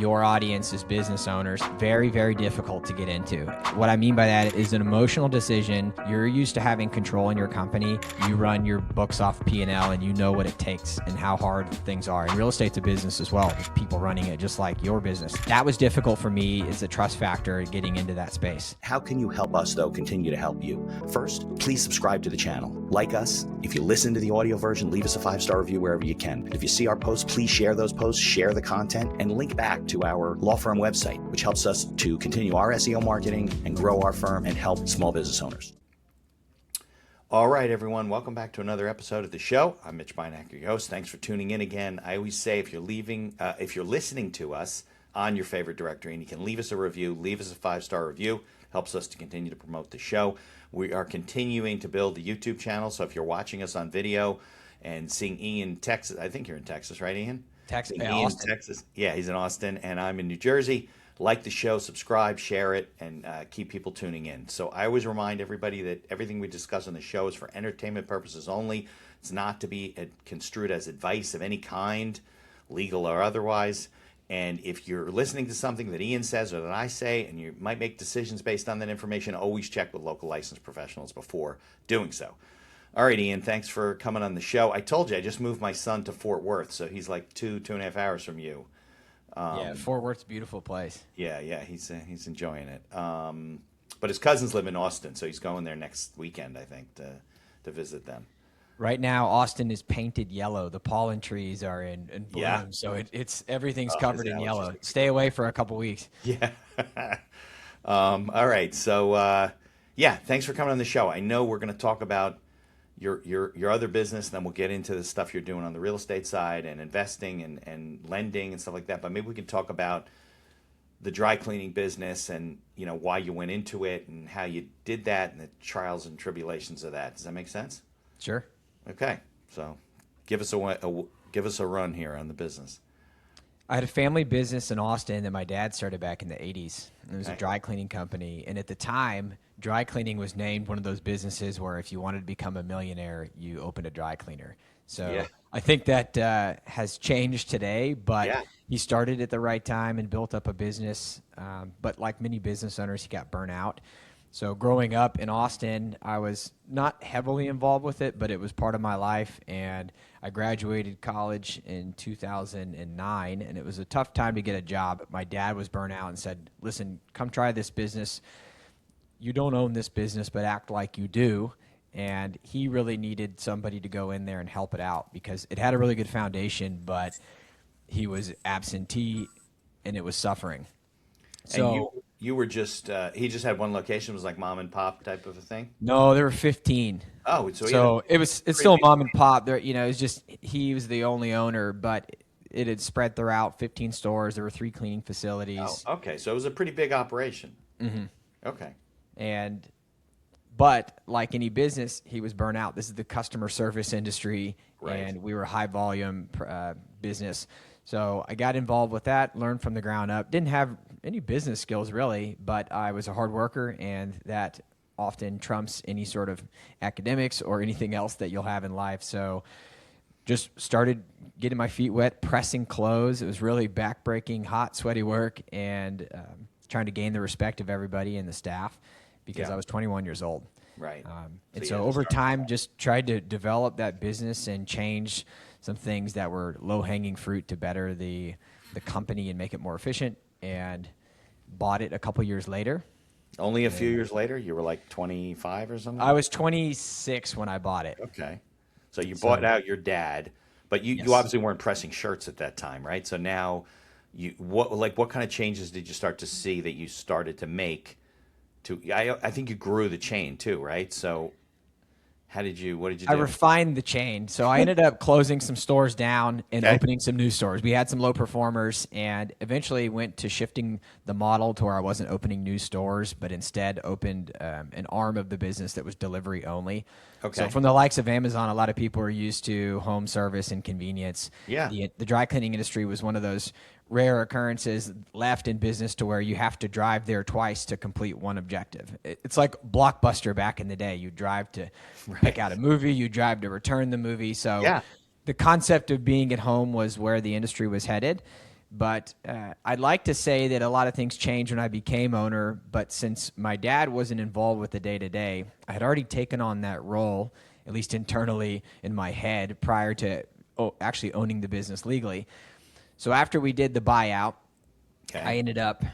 your audience is business owners, very, very difficult to get into. What I mean by that is an emotional decision. You're used to having control in your company. You run your books off P&L and you know what it takes and how hard things are. And real estate's a business as well, with people running it just like your business. That was difficult for me as a trust factor getting into that space. How can you help us, though, continue to help you? First, please subscribe to the channel. Like us. If you listen to the audio version, leave us a 5-star review wherever you can. If you see our posts, please share those posts, share the content, and link back to our law firm website, which helps us to continue our SEO marketing and grow our firm and help small business owners. All right, everyone. Welcome back to another episode of the show. I'm Mitch, Beinhaker, your host. Thanks for tuning in again. I always say if you're listening to us on your favorite directory and you can leave us a review, leave us a 5-star review, helps us to continue to promote the show. We are continuing to build the YouTube channel, so if you're watching us on video and seeing Ian, Texas, I think you're in Texas, right, Ian? Texas, Ian, Austin. Texas. Yeah, he's in Austin, and I'm in New Jersey. Like the show, subscribe, share it, and keep people tuning in. So I always remind everybody that everything we discuss on the show is for entertainment purposes only. It's not to be construed as advice of any kind, legal or otherwise. And if you're listening to something that Ian says or that I say, and you might make decisions based on that information, always check with local licensed professionals before doing so. All right, Ian, thanks for coming on the show. I told you I just moved my son to Fort Worth, so he's like 2.5 hours from you. Yeah, Fort Worth's a beautiful place. Yeah, he's enjoying it. But his cousins live in Austin, so he's going there next weekend, I think, to visit them. Right now, Austin is painted yellow. The pollen trees are in bloom, Yeah. so it's everything's covered in yellow. allergies. Stay away for a couple weeks. Yeah. All right. So, yeah, thanks for coming on the show. I know we're going to talk about your other business, and then we'll get into the stuff you're doing on the real estate side and investing and lending and stuff like that. But maybe we can talk about the dry cleaning business and, you know, why you went into it and how you did that and the trials and tribulations of that. Does that make sense? Sure. Okay. So give us a run here on the business. I had a family business in Austin that my dad started back in the 80s. It was Okay. a dry cleaning company. And at the time, dry cleaning was named one of those businesses where if you wanted to become a millionaire, you opened a dry cleaner. So Yeah. I think that has changed today, but Yeah. he started at the right time and built up a business. But like many business owners, he got burnt out. So growing up in Austin, I was not heavily involved with it, but it was part of my life. And I graduated college in 2009, and it was a tough time to get a job. My dad was burnt out and said, listen, come try this business. You don't own this business, but act like you do. And he really needed somebody to go in there and help it out because it had a really good foundation, but he was absentee and it was suffering. So And you were just he just had one location. It was like mom and pop type of a thing. no, there were 15. Oh, so It's still mom and pop. There, you know, it's just he was the only owner, but it had spread throughout 15 stores. There were 3 cleaning facilities. Oh, okay. So it was a pretty big operation. Mm-hmm. Okay. But like any business, he was burnt out. This is the customer service industry, Right. and we were a high volume business. So I got involved with that, learned from the ground up. Didn't have any business skills really, but I was a hard worker, and that often trumps any sort of academics or anything else that you'll have in life. So just started getting my feet wet, pressing clothes. It was really backbreaking, hot, sweaty work, and trying to gain the respect of everybody and the staff because Yeah. I was 21 years old. Right. And you so had to over start time, just tried to develop that business and change some things that were low-hanging fruit to better the company and make it more efficient, and bought it a couple years later. Only a few years later, you were like 25 or something? I was 26 when I bought it. Okay. So you bought out your dad, but you Yes. obviously weren't pressing shirts at that time, right? So now what kind of changes did you start to see that you started to make I think you grew the chain too, right? So what did you do? I refined the chain. So I ended up closing some stores down and Okay. opening some new stores. We had some low performers and eventually went to shifting the model to where I wasn't opening new stores, but instead opened an arm of the business that was delivery only. Okay. So from the likes of Amazon, a lot of people are used to home service and convenience. Yeah. The dry cleaning industry was one of those rare occurrences left in business to where you have to drive there twice to complete one objective. It's like Blockbuster back in the day. You drive to pick out a movie, you drive to return the movie. So Yeah. the concept of being at home was where the industry was headed. But I'd like to say that a lot of things changed when I became owner. But since my dad wasn't involved with the day-to-day, I had already taken on that role, at least internally in my head, prior to actually owning the business legally. So after we did the buyout, I ended up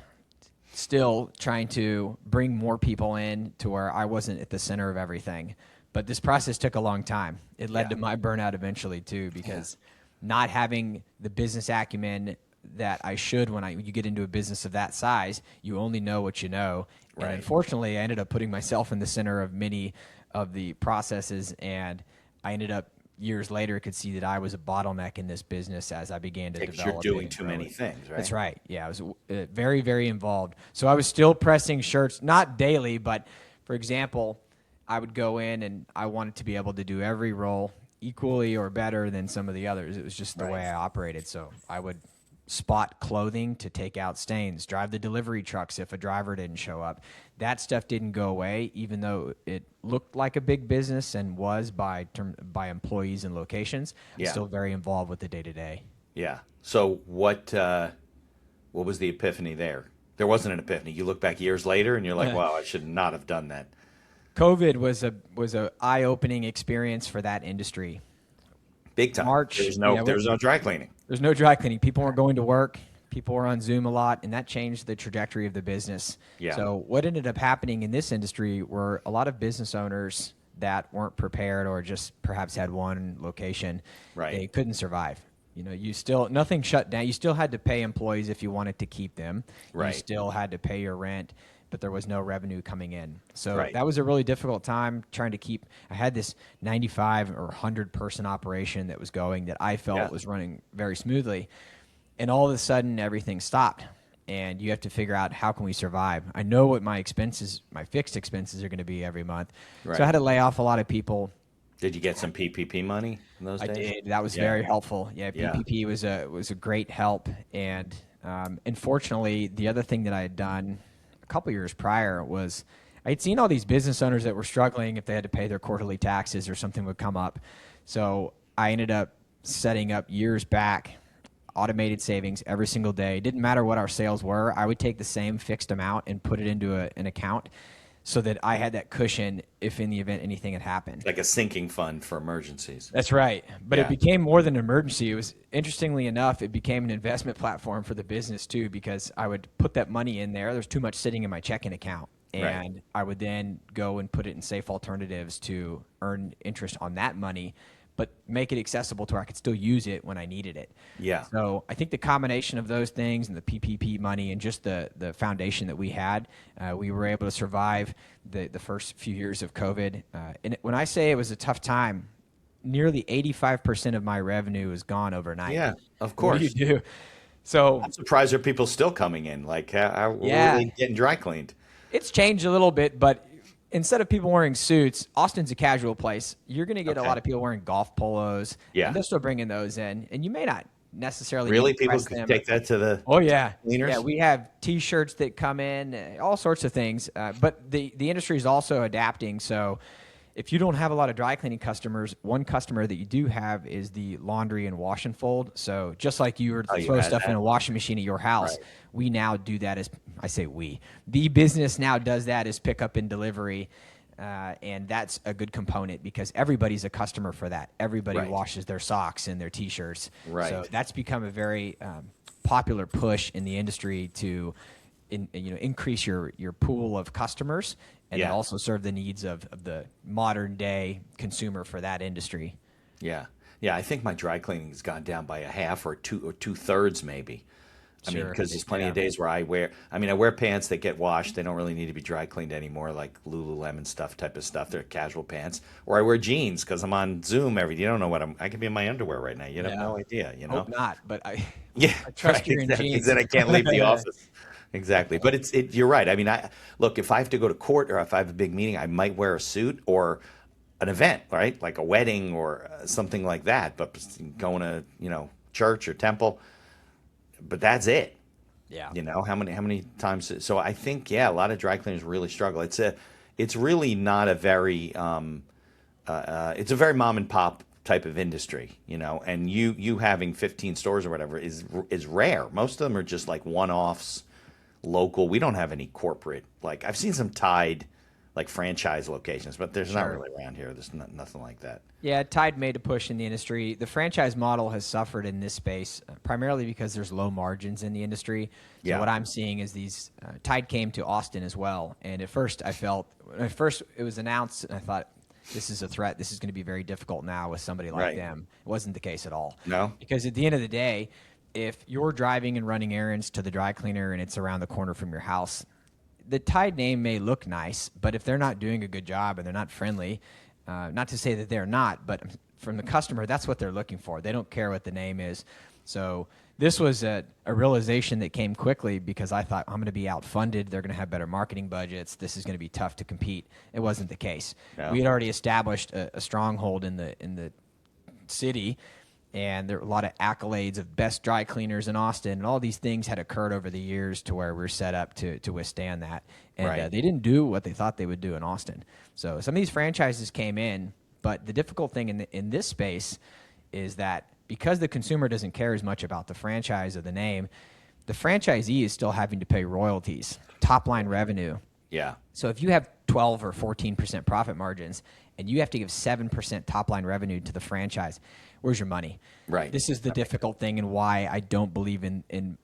still trying to bring more people in to where I wasn't at the center of everything. But this process took a long time. It led to my burnout eventually too, because not having the business acumen that I should when you get into a business of that size, you only know what you know. Right. And unfortunately, I ended up putting myself in the center of many of the processes, and I ended up years later could see that I was a bottleneck in this business as I began to develop. You're doing too many things, right? That's right. Yeah, I was very, very involved. So I was still pressing shirts, not daily, but for example, I would go in and I wanted to be able to do every role equally or better than some of the others. It was just the way I operated. So I would spot clothing to take out stains, drive the delivery trucks if a driver didn't show up. That stuff didn't go away, even though it looked like a big business and was by employees and locations. I'm still very involved with the day-to-day. Yeah. So what was the epiphany there? There wasn't an epiphany. You look back years later and you're like, wow, I should not have done that. COVID was a eye-opening experience for that industry. Big time. March. There's no dry cleaning. There's no dry cleaning. People weren't going to work. People were on Zoom a lot, and that changed the trajectory of the business. Yeah. So what ended up happening in this industry were a lot of business owners that weren't prepared or just perhaps had one location. Right. They couldn't survive. You know, nothing shut down. You still had to pay employees if you wanted to keep them. Right. You still had to pay your rent, but there was no revenue coming in. So that was a really difficult time trying to keep. I had this 95 or 100 person operation that was going that I felt was running very smoothly. And all of a sudden, everything stopped. And you have to figure out, how can we survive? I know what my fixed expenses are going to be every month. Right. So I had to lay off a lot of people. Did you get some PPP money in those days? I did. That was very helpful. Yeah, PPP was a great help. And unfortunately, the other thing that I had done a couple years prior was I had seen all these business owners that were struggling if they had to pay their quarterly taxes or something would come up. So I ended up setting up years back automated savings every single day. It didn't matter what our sales were. I would take the same fixed amount and put it into an account so that I had that cushion if in the event anything had happened. Like a sinking fund for emergencies. That's right. But it became more than an emergency. It was, interestingly enough, it became an investment platform for the business too, because I would put that money in there. There's too much sitting in my checking account. And I would then go and put it in safe alternatives to earn interest on that money, but make it accessible to where I could still use it when I needed it. Yeah. So I think the combination of those things and the PPP money and just the foundation that we had, we were able to survive the first few years of COVID. And when I say it was a tough time, nearly 85% of my revenue is gone overnight. Yeah, of course. What do you do? So I'm surprised there are people still coming in. Like, how are they getting dry cleaned? It's changed a little bit, but instead of people wearing suits, Austin's a casual place. You're going to get a lot of people wearing golf polos. Yeah. And they're still bringing those in. And you may not necessarily people can take that to the cleaners? Yeah, we have T-shirts that come in, all sorts of things. But the industry is also adapting. So if you don't have a lot of dry cleaning customers, one customer that you do have is the laundry and wash and fold. So just like you were to throw stuff in a washing machine at your house, we now do that as, I say we, the business now does that as pickup and delivery. And that's a good component because everybody's a customer for that. Everybody washes their socks and their T-shirts. Right. So that's become a very popular push in the industry to increase your pool of customers and then also serve the needs of the modern day consumer for that industry. Yeah. Yeah, I think my dry cleaning has gone down by a half or two-thirds maybe. I mean, because there's plenty of days where I wear pants that get washed. They don't really need to be dry cleaned anymore, like Lululemon type of stuff. They're casual pants. Or I wear jeans because I'm on Zoom you don't know what I could be in my underwear right now. You have no idea, you know? Hope not, but I trust you in jeans. Then I can't leave the office. Exactly. But you're right. I mean, look, if I have to go to court or if I have a big meeting, I might wear a suit or an event, right? Like a wedding or something like that. But going to, church or temple, but that's it. Yeah. How many times? So I think, a lot of dry cleaners really struggle. It's really not a very, it's a very mom and pop type of industry, and you having 15 stores or whatever is rare. Most of them are just like one-offs, local. We don't have any corporate, like I've seen some Tide like franchise locations, but there's not really around here. There's nothing like that. Yeah, Tide made a push in the industry. The franchise model has suffered in this space primarily because there's low margins in the industry. So what I'm seeing is these Tide came to Austin as well, and at first I felt when it was announced, and I thought this is a threat. This is going to be very difficult now with somebody like them. It wasn't the case at all. No, because at the end of the day, if you're driving and running errands to the dry cleaner and it's around the corner from your house, the Tide name may look nice, but if they're not doing a good job and they're not friendly, not to say that they're not, but from the customer, that's what they're looking for. They don't care what the name is. So this was a realization that came quickly because I thought, I'm going to be outfunded. They're going to have better marketing budgets. This is going to be tough to compete. It wasn't the case. No. We had already established a stronghold in the city, and there were a lot of accolades of best dry cleaners in Austin, and all these things had occurred over the years to where we're set up to withstand that. And they didn't do what they thought they would do in Austin. So some of these franchises came in, but the difficult thing in this space is that because the consumer doesn't care as much about the franchise or the name, the franchisee is still having to pay royalties, top-line revenue. Yeah. So if you have 12 or 14% profit margins and you have to give 7% top-line revenue to the franchise, where's your money? Right. This is the difficult thing and why I don't believe in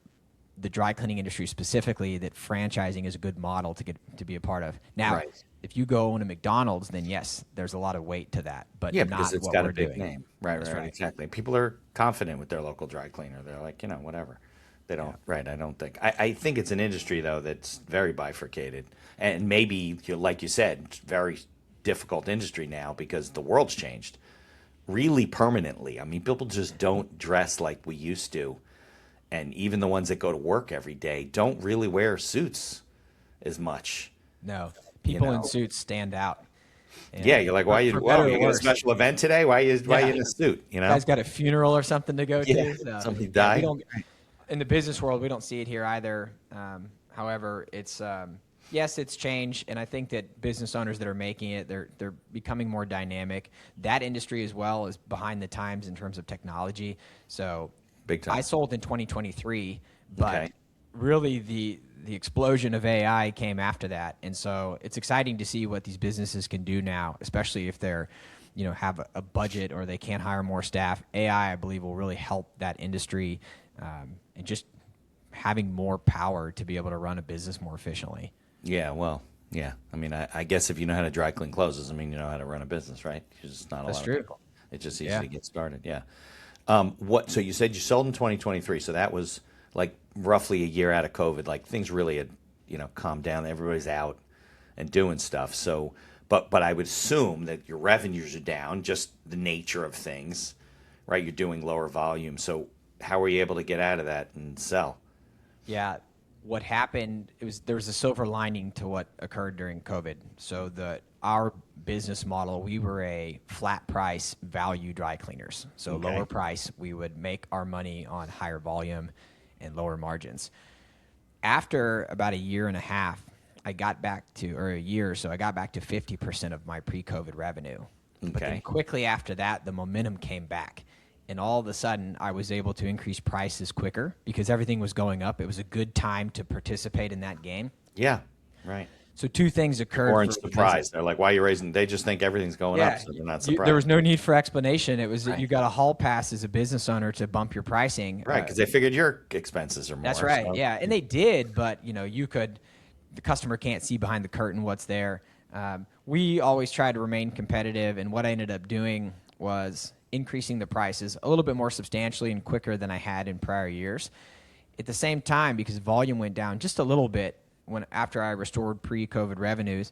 the dry cleaning industry specifically that franchising is a good model to be a part of. Now, if you go own a McDonald's, then yes, there's a lot of weight to that, but not because it's what got we're a big doing. name. Right, exactly. People are confident with their local dry cleaner. They're like, whatever. They don't. Yeah. Right. I don't think. I think it's an industry though that's very bifurcated, and maybe like you said, it's very difficult industry now because the world's changed really permanently. I mean, people just don't dress like we used to, and even the ones that go to work every day don't really wear suits as much. No, people in suits stand out. And you're like, why you got a special event today? Why you in a suit? Guy's got a funeral or something to go to. So. Somebody died. In the business world, we don't see it here either. However, it's yes, it's changed, and I think that business owners that are making it, they're becoming more dynamic. That industry as well is behind the times in terms of technology. So big time. I sold in 2023, but really the explosion of AI came after that, and so it's exciting to see what these businesses can do now, especially if they're have a budget or they can't hire more staff. AI, I believe, will really help that industry. And just having more power to be able to run a business more efficiently. Yeah, well, yeah. I mean, I guess if you know how to dry clean clothes, doesn't mean you know how to run a business, right? Because it's not a lot of people. It's just easy to get started. Yeah. So you said you sold in 2023. So that was like roughly a year out of COVID. Like things really had calmed down. Everybody's out and doing stuff. So, but I would assume that your revenues are down, just the nature of things, right? You're doing lower volume. So how were you able to get out of that and sell? Yeah, what happened, there was a silver lining to what occurred during COVID. So our business model, we were a flat price value dry cleaners. So lower price, we would make our money on higher volume and lower margins. After about a year and a half, I got back to 50% of my pre-COVID revenue. But then quickly after that, the momentum came back. And all of a sudden, I was able to increase prices quicker because everything was going up. It was a good time to participate in that game. Yeah, right. So two things occurred. Orange surprise. They're like, why are you raising? They just think everything's going up, so they're not surprised. There was no need for explanation. It was that you got a hall pass as a business owner to bump your pricing. Right, because they figured your expenses are more. That's right, yeah. And they did, but the customer can't see behind the curtain what's there. We always try to remain competitive, and what I ended up doing was increasing the prices a little bit more substantially and quicker than I had in prior years. At the same time, because volume went down just a little bit after I restored pre-COVID revenues,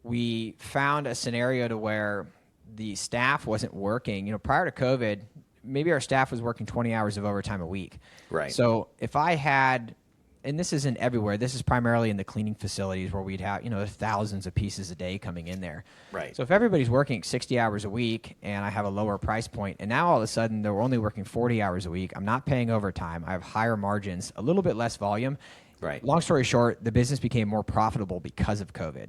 we found a scenario to where the staff wasn't working. Prior to COVID, maybe our staff was working 20 hours of overtime a week. Right. So if I had, and this isn't everywhere, this is primarily in the cleaning facilities where we'd have, thousands of pieces a day coming in there. Right. So if everybody's working 60 hours a week and I have a lower price point, and now all of a sudden they're only working 40 hours a week, I'm not paying overtime, I have higher margins, a little bit less volume. Right. Long story short, the business became more profitable because of COVID.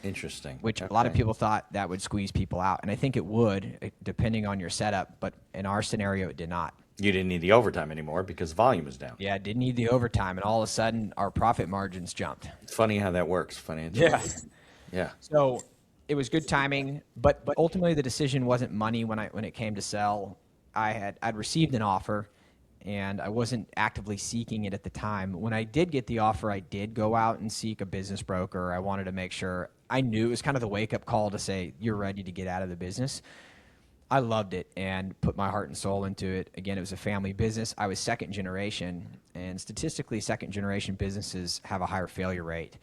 Interesting. which a lot of people thought that would squeeze people out. And I think it would, depending on your setup. But in our scenario, it did not. You didn't need the overtime anymore because volume is down. Yeah, didn't need the overtime. And all of a sudden, our profit margins jumped. It's funny how that works financially. Yeah. Yeah. So it was good timing, but ultimately the decision wasn't money when it came to sell. I'd received an offer, and I wasn't actively seeking it at the time. When I did get the offer, I did go out and seek a business broker. I wanted to make sure. I knew it was kind of the wake-up call to say, you're ready to get out of the business. I loved it and put my heart and soul into it. Again, it was a family business. I was second generation, and statistically, second generation businesses have a higher failure rate.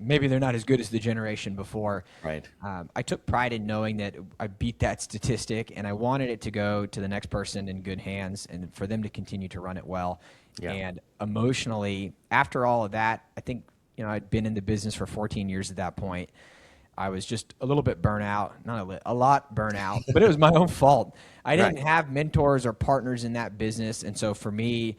Maybe they're not as good as the generation before. Right. I took pride in knowing that I beat that statistic, and I wanted it to go to the next person in good hands and for them to continue to run it well. Yeah. And emotionally, after all of that, I think, I'd been in the business for 14 years at that point. I was just a little bit burnt out, a lot burnt out, but it was my own fault. I didn't have mentors or partners in that business, and so for me,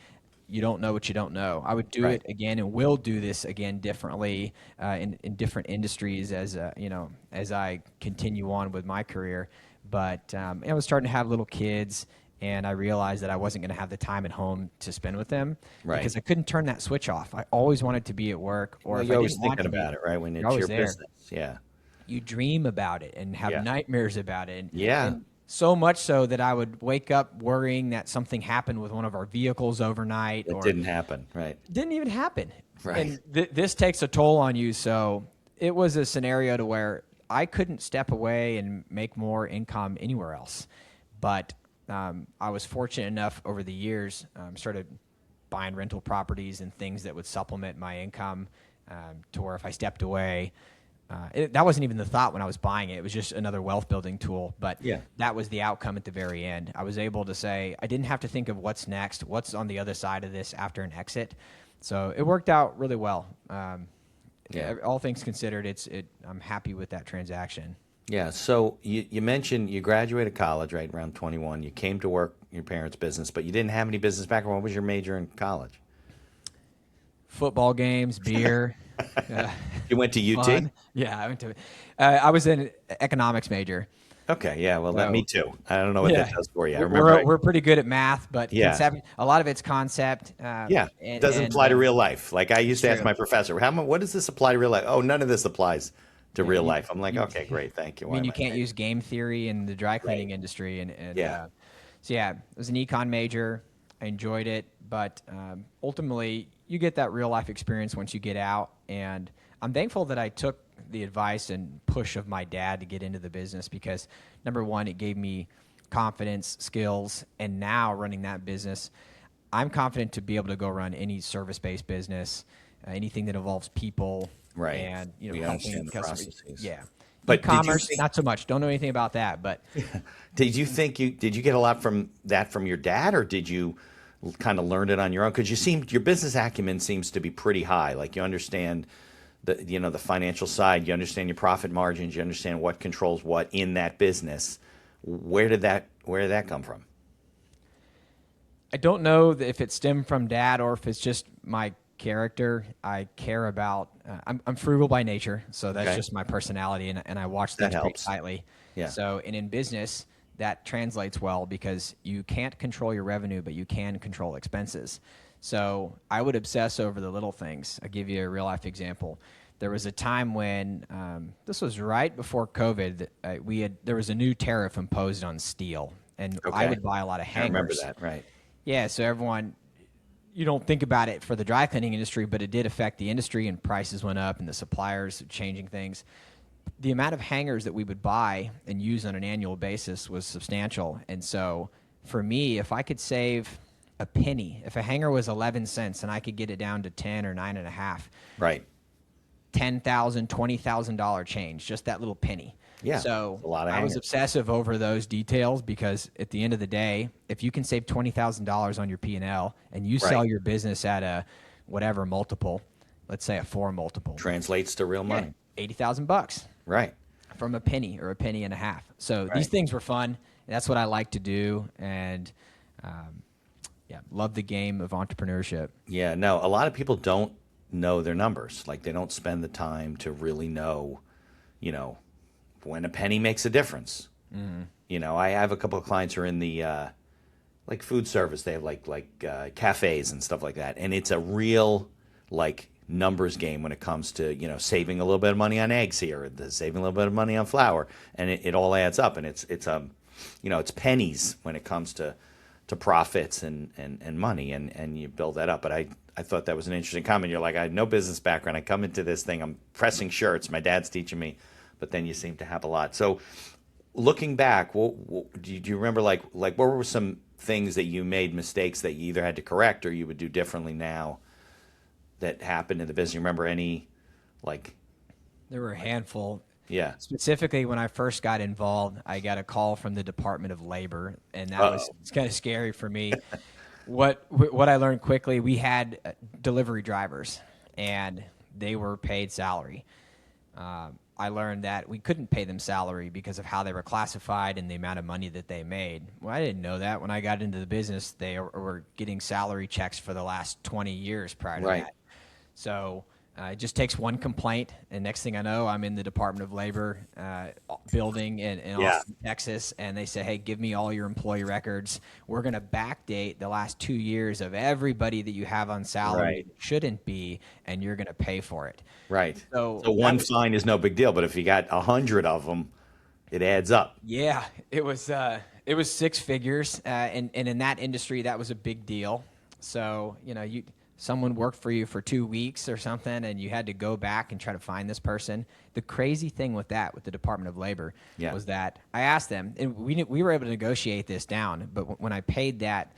you don't know what you don't know. I would do it again and will do this again differently in different industries as I continue on with my career. But I was starting to have little kids, and I realized that I wasn't going to have the time at home to spend with them because I couldn't turn that switch off. I always wanted to be at work, or if you're I always didn't want thinking to about it, right? When it's always your there. business, yeah. You dream about it and have nightmares about it. And so much so that I would wake up worrying that something happened with one of our vehicles overnight. It didn't happen, right? Didn't even happen. Right. And this takes a toll on you. So it was a scenario to where I couldn't step away and make more income anywhere else. But I was fortunate enough over the years, started buying rental properties and things that would supplement my income to where if I stepped away, that wasn't even the thought when I was buying it. It was just another wealth building tool. But that was the outcome at the very end. I was able to say I didn't have to think of what's next, what's on the other side of this after an exit. So it worked out really well. All things considered, I'm happy with that transaction. Yeah. So you mentioned you graduated college, right, around 21. You came to work in your parents' business, but you didn't have any business background. What was your major in college? Football games, beer. You went to UT? Fun. Yeah, I went to. I was an economics major. Okay, yeah, well, me too. I don't know what that does for you. I We're pretty good at math, but a lot of it's concept. It doesn't apply to real life. Like I used to ask my professor, what does this apply to real life? Oh, none of this applies to real life. I'm like, okay, great, thank you. I mean, you can't use game theory in the dry cleaning industry. So it was an econ major. I enjoyed it, but ultimately, you get that real life experience once you get out. And I'm thankful that I took the advice and push of my dad to get into the business because, number one, it gave me confidence, skills, and now running that business, I'm confident to be able to go run any service-based business, anything that involves people, and helping customers. Yeah, but e-commerce, not so much. Don't know anything about that, but did you get a lot from your dad, or did you kind of learn it on your own? Because your business acumen seems to be pretty high. Like you understand the financial side, you understand your profit margins, you understand what controls what in that business. Where did that come from? I don't know if it stemmed from dad or if it's just my character. I care about. I'm frugal by nature, so that's just my personality, and I watch things pretty tightly. Yeah. So, and in business, that translates well because you can't control your revenue, but you can control expenses. So I would obsess over the little things. I'll give you a real life example. There was a time when this was right before COVID. There was a new tariff imposed on steel, and I would buy a lot of hangers. I remember that, right? Yeah. So everyone, you don't think about it for the dry cleaning industry, but it did affect the industry, and prices went up, and the suppliers changing things. The amount of hangers that we would buy and use on an annual basis was substantial, and so for me, if I could save a penny, if a hanger was 11 cents and I could get it down to 10 or 9.5, right? $10,000, $20,000 change, just that little penny. Yeah. So a lot of I was obsessive over those details because at the end of the day, if you can save $20,000 on your P&L and you sell your business at a whatever multiple, let's say a 4 multiple, translates to real money, $80,000. Right. From a penny or a penny and a half. So these things were fun. That's what I like to do, and love the game of entrepreneurship. Yeah, no, a lot of people don't know their numbers. Like they don't spend the time to really know, when a penny makes a difference. I have a couple of clients who are in the like food service. They have like cafes and stuff like that, and it's a real like numbers game when it comes to saving a little bit of money on eggs here, saving a little bit of money on flour, and it all adds up, and it's pennies when it comes to profits and money, and you build that up. But I thought that was an interesting comment. You're like, I have no business background. I come into this thing, I'm pressing shirts. My dad's teaching me, but then you seem to have a lot. So looking back, do you remember like what were some things that you made mistakes that you either had to correct or you would do differently now that happened in the business? You remember any like? There were a handful. Yeah. Specifically, when I first got involved, I got a call from the Department of Labor, and that was kind of scary for me. What I learned quickly, we had delivery drivers, and they were paid salary. I learned that we couldn't pay them salary because of how they were classified and the amount of money that they made. Well, I didn't know that. When I got into the business, they were getting salary checks for the last 20 years prior to that. So it just takes one complaint, and next thing I know, I'm in the Department of Labor building in Austin, Texas, and they say, hey, give me all your employee records. We're going to backdate the last 2 years of everybody that you have on salary that shouldn't be, and you're going to pay for it. Right. So one fine is no big deal, but if you got 100 of them, it adds up. Yeah, it was 6 figures, and in that industry, that was a big deal. So, someone worked for you for 2 weeks or something, and you had to go back and try to find this person. The crazy thing with the Department of Labor was that I asked them, and we were able to negotiate this down, but when I paid that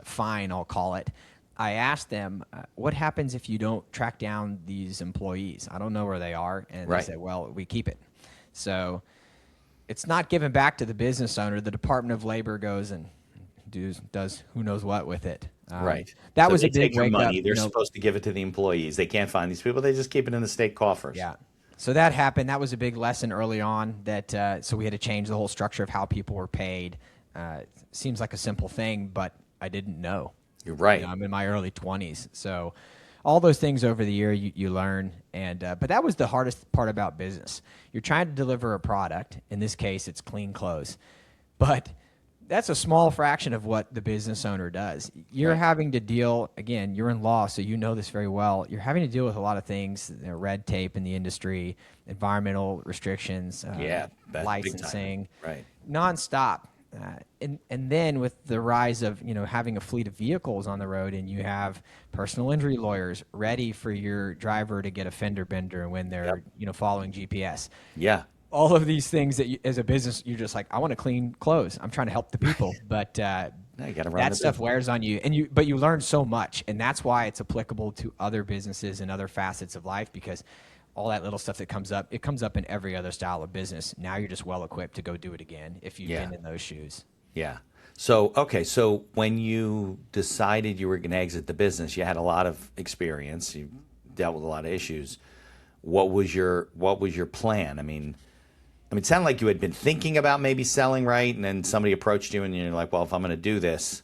fine, I'll call it, I asked them, what happens if you don't track down these employees? I don't know where they are. And they said, well, we keep it. So it's not given back to the business owner. The Department of Labor goes and does who knows what with it. That was a big wake up. They're supposed to give it to the employees. They can't find these people. They just keep it in the state coffers. Yeah. So that happened. That was a big lesson early on. So we had to change the whole structure of how people were paid. Seems like a simple thing, but I didn't know. You're right. I'm in my early 20s. So all those things over the year you learn. But that was the hardest part about business. You're trying to deliver a product. In this case, it's clean clothes. But that's a small fraction of what the business owner does. You're having to deal, again, you're in law, so you know this very well. You're having to deal with a lot of things, red tape in the industry, environmental restrictions, licensing, nonstop. And then with the rise of having a fleet of vehicles on the road, and you have personal injury lawyers ready for your driver to get a fender bender when they're following GPS. Yeah. All of these things that as a business, you're just like, I want to clean clothes. I'm trying to help the people, but you gotta run that stuff wears on you, but you learn so much, and that's why it's applicable to other businesses and other facets of life, because all that little stuff that comes up, it comes up in every other style of business. Now you're just well equipped to go do it again if you've been in those shoes. Yeah. So when you decided you were going to exit the business, you had a lot of experience. You dealt with a lot of issues. What was your plan? I mean, it sounded like you had been thinking about maybe selling, right? And then somebody approached you, and you're like, well, if I'm going to do this,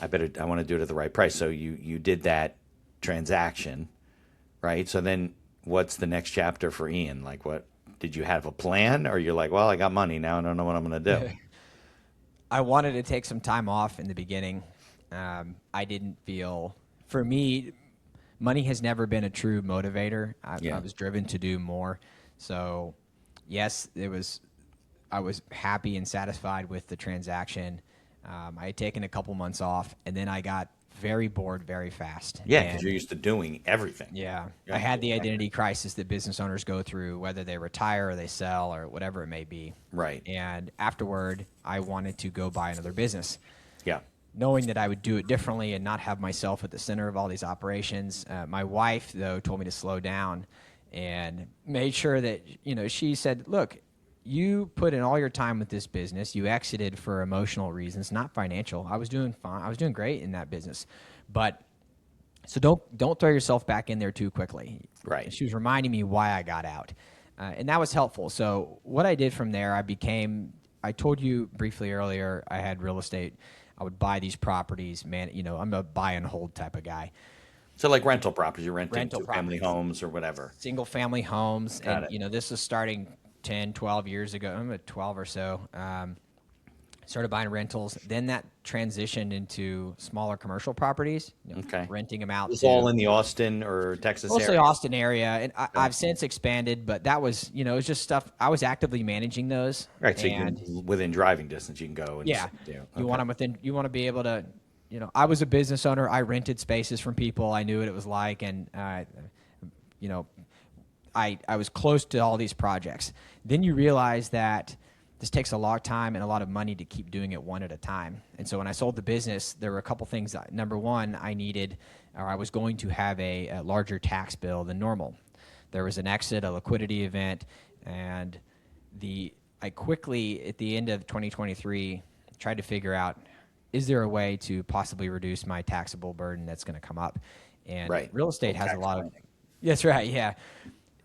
I want to do it at the right price. So you did that transaction, right? So then what's the next chapter for Ian? Like, what did you have a plan, or you're like, well, I got money now, I don't know what I'm going to do? I wanted to take some time off in the beginning. I didn't feel, for me, money has never been a true motivator. I was driven to do more. So yes, I was happy and satisfied with the transaction. I had taken a couple months off, and then I got very bored very fast. Yeah, because you're used to doing everything. Yeah. I had the identity crisis that business owners go through, whether they retire or they sell or whatever it may be. Right. And afterward, I wanted to go buy another business. Yeah. Knowing that I would do it differently and not have myself at the center of all these operations. My wife, though, told me to slow down and made sure that, she said, look, you put in all your time with this business. You exited for emotional reasons, not financial. I was doing fine. I was doing great in that business. But so don't throw yourself back in there too quickly. Right. And she was reminding me why I got out. And that was helpful. So what I did from there, I told you briefly earlier, I had real estate. I would buy these properties, man. I'm a buy and hold type of guy. So like rental properties, you're renting rental two-family properties, homes or whatever. single family homes. Got And, it. you know, this was starting 10, 12 years ago. I'm at 12 or so. Started buying rentals. Then that transitioned into smaller commercial properties, you know, Okay. renting them out It's all to in the Austin or Texas mostly area. Austin area. And Okay. I've since expanded, but that was, you know, it was just stuff. I was actively managing those. Right. So you And can, within driving distance, you can go and yeah, do. you Okay. want them within, you want to be able to, you know, I was a business owner. I rented spaces from people. I knew what it was like. And, you know, I was close to all these projects. Then you realize that this takes a lot of time and a lot of money to keep doing it one at a time. And so when I sold the business, there were a couple things. Number one, I needed, or I was going to have a larger tax bill than normal. There was an exit, a liquidity event, and I quickly, at the end of 2023, tried to figure out, is there a way to possibly reduce my taxable burden that's going to come up? And Right. real estate Well, has a tax lot of, planning. that's right, yeah.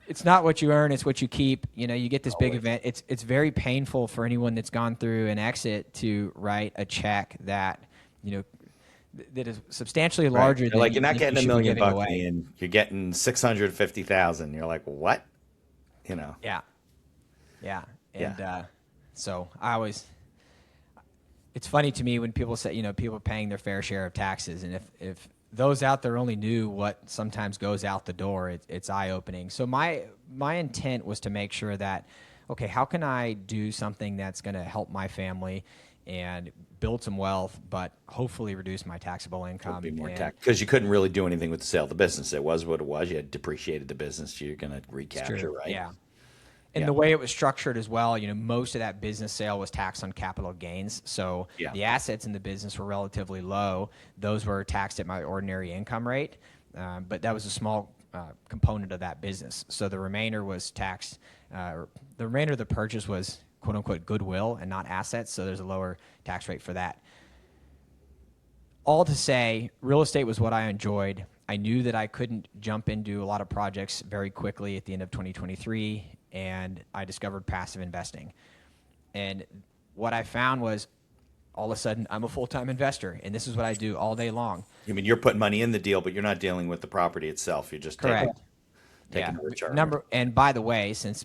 It's not what you earn, it's what you keep. You know, you get this big Always. event. It's very painful for anyone that's gone through an exit to write a check that, you know, that is substantially Right. larger You're than like, you you're not think getting you a should be million giving bucks away. and you're getting 650,000. You're like, what? You know? Yeah. Yeah. And Yeah. so it's funny to me when people say, you know, people are paying their fair share of taxes. And if those out there only knew what sometimes goes out the door, it's eye-opening. So my intent was to make sure that, okay, how can I do something that's going to help my family and build some wealth, but hopefully reduce my taxable income? Be more And tax because you couldn't really do anything with the sale of the business. It was what it was. You had depreciated the business. You're going to it's recapture, true. right? Yeah. And Yeah. the way it was structured as well, you know, most of that business sale was taxed on capital gains. So Yeah. the assets in the business were relatively low. Those were taxed at my ordinary income rate, but that was a small component of that business. So the remainder was taxed. The remainder of the purchase was "quote unquote" goodwill and not assets. So there's a lower tax rate for that. All to say, real estate was what I enjoyed. I knew that I couldn't jump into a lot of projects very quickly at the end of 2023, and I discovered passive investing. And what I found was, all of a sudden, I'm a full-time investor, and this is what I do all day long. I mean, you're putting money in the deal, but you're not dealing with the property itself. You're just Correct. taking Yeah. a return. And by the way, since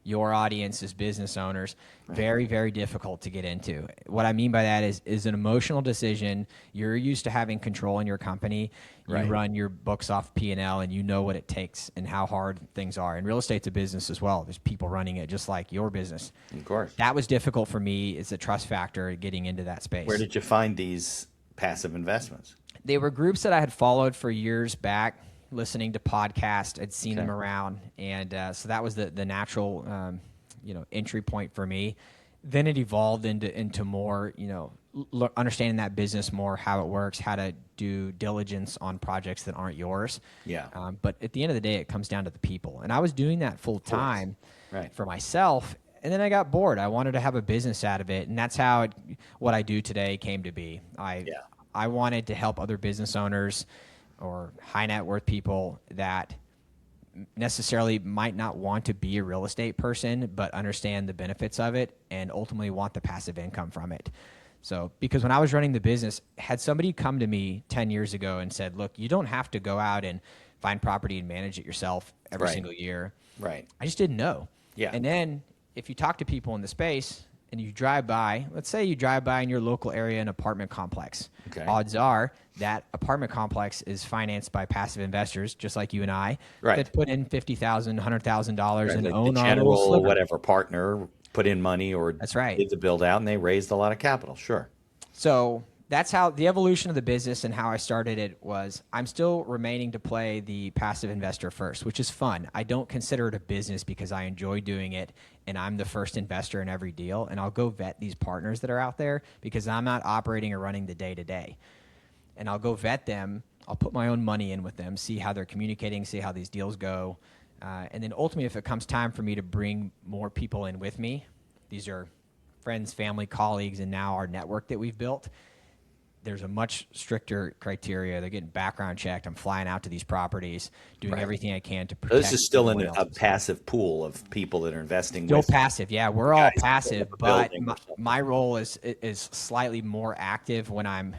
your audience is business owners, very, very difficult to get into. What I mean by that is an emotional decision. You're used to having control in your company. You Right. run your books off P&L, and you know what it takes and how hard things are. And real estate's a business as well. There's people running it just like your business. Of course. That was difficult for me. It's a trust factor getting into that space. Where did you find these passive investments? They were groups that I had followed for years back, listening to podcasts. I'd seen them around, and so that was the natural, entry point for me. Then it evolved into more, understanding that business more, how it works, how to do diligence on projects that aren't yours. Yeah. But at the end of the day, it comes down to the people, and I was doing that full time Right. for myself. And then I got bored. I wanted to have a business out of it, and that's how what I do today came to be. I wanted to help other business owners or high net worth people that necessarily might not want to be a real estate person, but understand the benefits of it and ultimately want the passive income from it. So, because when I was running the business, had somebody come to me 10 years ago and said, look, you don't have to go out and find property and manage it yourself every single year. Right. I just didn't know. Yeah. And then if you talk to people in the space and you drive by, let's say you drive by in your local area an apartment complex. Okay. Odds are that apartment complex is financed by passive investors, just like you and I, Right. that put in $50,000, $100,000 and Like own the our little general sliver. whatever partner put in money or That's right. did the build out and they raised a lot of capital. Sure. So that's how the evolution of the business and how I started it was. I'm still remaining to play the passive investor first, which is fun. I don't consider it a business because I enjoy doing it and I'm the first investor in every deal. And I'll go vet these partners that are out there because I'm not operating or running the day-to-day. And I'll go vet them. I'll put my own money in with them, see how they're communicating, see how these deals go. And then ultimately, if it comes time for me to bring more people in with me, these are friends, family, colleagues, and now our network that we've built, there's a much stricter criteria. They're getting background checked. I'm flying out to these properties, doing everything I can to So protect this is still in everyone a else's. passive pool of people that are investing Still with passive, yeah. the We're all guys that put passive, up a but building or something. my role is slightly more active when I'm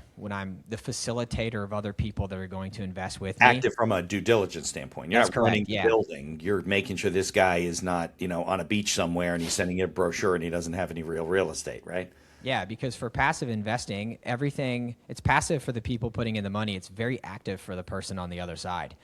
the facilitator of other people that are going to invest with me. Active from a due diligence standpoint. You're That's not running correct. the Yeah, building. You're making sure this guy is not, on a beach somewhere and he's sending you a brochure and he doesn't have any real estate, right? yeah. Because for passive investing, everything it's passive for the people putting in the money. It's very active for the person on the other side.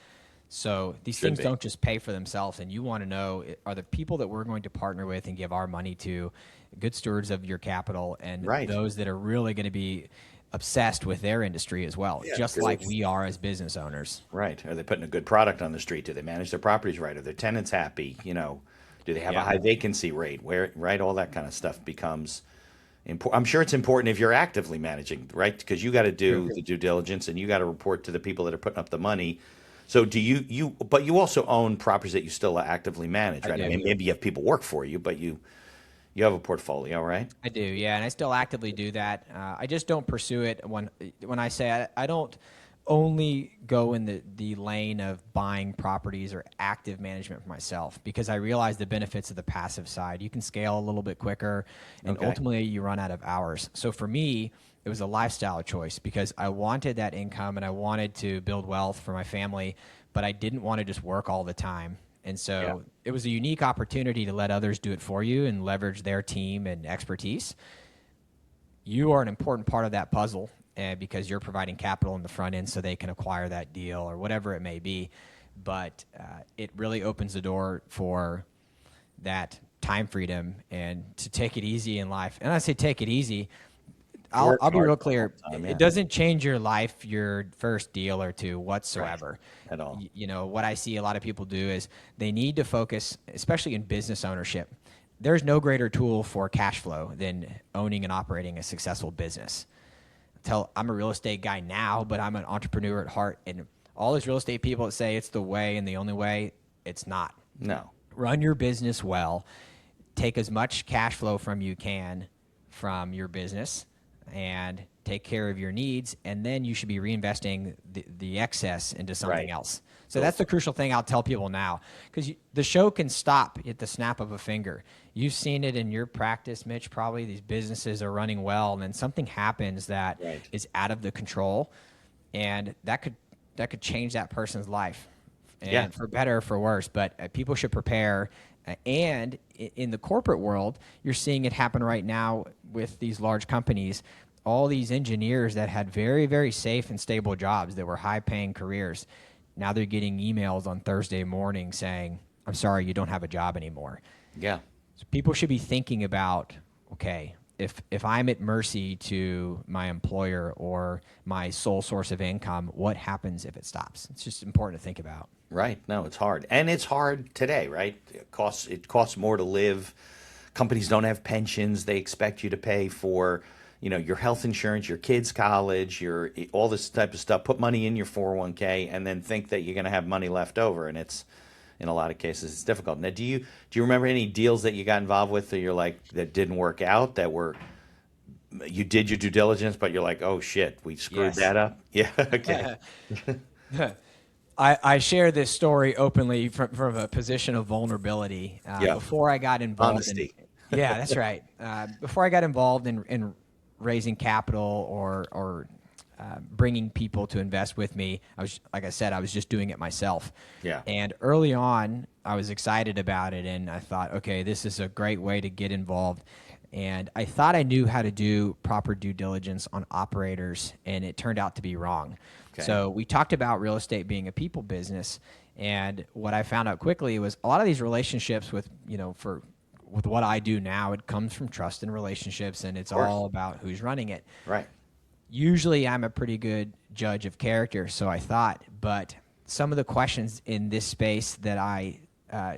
So these Should things be. don't just pay for themselves, and you want to know are the people that we're going to partner with and give our money to good stewards of your capital and Right. those that are really going to be obsessed with their industry as well, Yeah, just 'cause like it's- we are as business owners. Right. Are they putting a good product on the street? Do they manage their properties right? Are their tenants happy? Do they have a Yeah. high vacancy rate? Right? All that kind of stuff becomes important. I'm sure it's important if you're actively managing, right? Because you got to do True. the due diligence and you got to report to the people that are putting up the money. So but you also own properties that you still actively manage, I right? I do. mean, maybe you have people work for you, but you have a portfolio, right? I do, yeah, and I still actively do that. I just don't pursue it when I say I don't only go in the lane of buying properties or active management for myself because I realize the benefits of the passive side. You can scale a little bit quicker, and Okay. ultimately you run out of hours. So for me, it was a lifestyle choice because I wanted that income and I wanted to build wealth for my family, but I didn't want to just work all the time. And Yeah. so it was a unique opportunity to let others do it for you and leverage their team and expertise. You are an important part of that puzzle because you're providing capital in the front end so they can acquire that deal or whatever it may be. But it really opens the door for that time freedom and to take it easy in life. And I say take it easy. I'll be Hard real for a long clear. time, It yeah. doesn't change your life, your first deal or two whatsoever. At all. What I see a lot of people do is they need to focus, especially in business ownership. There's no greater tool for cash flow than owning and operating a successful business. I'm a real estate guy now, but I'm an entrepreneur at heart. And all those real estate people that say it's the way and the only way, it's not. No. Run your business well. Take as much cash flow from you can from your business and take care of your needs, and then you should be reinvesting the excess into something Right. else. So that's the crucial thing I'll tell people now, because the show can stop at the snap of a finger. You've seen it in your practice, Mitch, probably. These businesses are running well, and then something happens that Right. is out of the control, and that could change that person's life, and Yeah. for better or for worse. But people should prepare. And in the corporate world, you're seeing it happen right now with these large companies. All these engineers that had very, very safe and stable jobs that were high-paying careers, now they're getting emails on Thursday morning saying, "I'm sorry, you don't have a job anymore." Yeah. So people should be thinking about, okay, if I'm at mercy to my employer or my sole source of income, what happens if it stops? It's just important to think about. Right. No, it's hard. And it's hard today, right? It costs more to live. Companies don't have pensions. They expect you to pay for, your health insurance, your kids' college, your all this type of stuff. Put money in your 401k and then think that you're going to have money left over, and it's in a lot of cases it's difficult. Now, do you remember any deals that you got involved with that you're like that didn't work out, that were you did your due diligence but you're like, "Oh shit, we screwed Yes. that up?" Yeah, okay. I share this story openly from a position of vulnerability. Yeah. Before I got involved Honesty. yeah, that's right. Before I got involved in raising capital or bringing people to invest with me, like I said, I was just doing it myself. Yeah. And early on, I was excited about it, and I thought, okay, this is a great way to get involved. And I thought I knew how to do proper due diligence on operators, and it turned out to be wrong. Okay. So we talked about real estate being a people business, and what I found out quickly was a lot of these relationships with what I do now, it comes from trust and relationships, and it's course. all about who's running it. Right. Usually I'm a pretty good judge of character, so I thought, but some of the questions in this space that I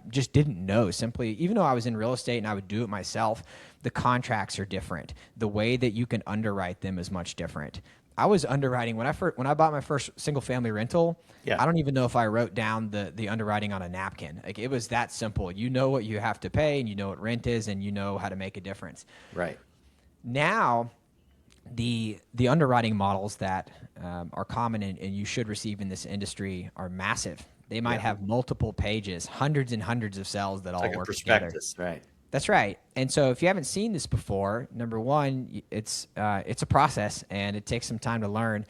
just didn't know, simply, even though I was in real estate and I would do it myself, the contracts are different. The way that you can underwrite them is much different. I was underwriting when I bought my first single family rental. Yeah. I don't even know if I wrote down the underwriting on a napkin. Like, it was that simple. You know what you have to pay, and you know what rent is, and you know how to make a difference. Right. Now, The underwriting models that are common and you should receive in this industry are massive. They might have multiple pages, hundreds and hundreds of cells that It's all like a work together. prospectus, right? That's right. And so if you haven't seen this before, number one, it's a process and it takes some time to learn.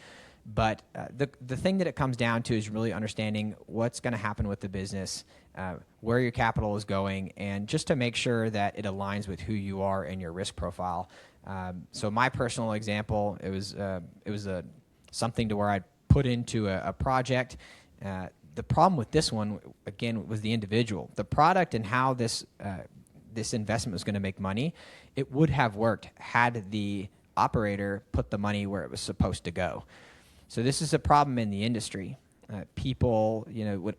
But the thing that it comes down to is really understanding what's going to happen with the business, where your capital is going, and just to make sure that it aligns with who you are and your risk profile. So my personal example, it was something to where I put into a project. The problem with this one, again, was the individual. The product and how this investment was going to make money, it would have worked had the operator put the money where it was supposed to go. So this is a problem in the industry. People,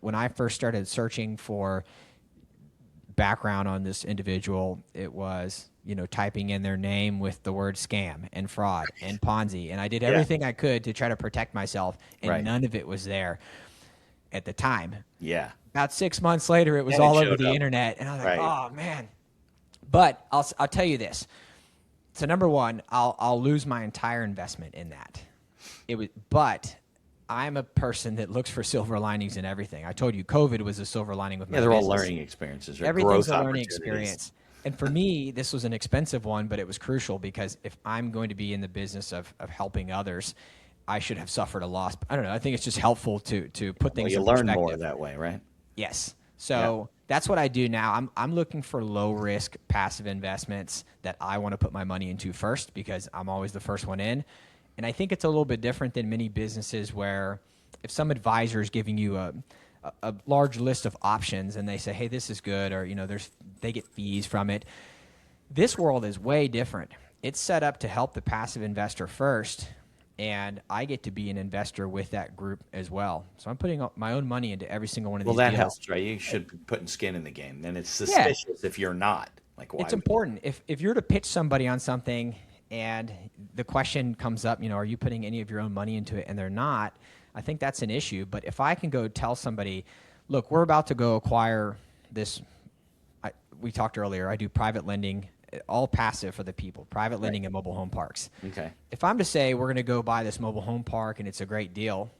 when I first started searching for background on this individual, it was, typing in their name with the word scam and fraud and Ponzi. And I did everything I could to try to protect myself, and none of it was there at the time. Yeah. About 6 months later, it was all over the internet. And I was like, oh, man. But I'll tell you this. So number one, I'll lose my entire investment in that. But I'm a person that looks for silver linings in everything. I told you COVID was a silver lining with my business. They're all learning experiences. Right? Everything's a learning experience. And for me, this was an expensive one, but it was crucial because if I'm going to be in the business of helping others, I should have suffered a loss. I don't know. I think it's just helpful to put things in perspective. You learn more that way, right? Yes. So that's what I do now. I'm looking for low risk passive investments that I want to put my money into first because I'm always the first one in. And I think it's a little bit different than many businesses where if some advisor is giving you a large list of options and they say, hey, this is good, or they get fees from it. This world is way different. It's set up to help the passive investor first, and I get to be an investor with that group as well. So I'm putting my own money into every single one of these deals. Well, that helps, right? You should be putting skin in the game. Then it's suspicious if you're not. Like, why? It's important. If you're to pitch somebody on something and the question comes up, are you putting any of your own money into it? And they're not, I think that's an issue. But if I can go tell somebody, look, we're about to go acquire this. We talked earlier, I do private lending, all passive for the people, private lending in mobile home parks. Okay. If I'm to say we're going to go buy this mobile home park and it's a great deal,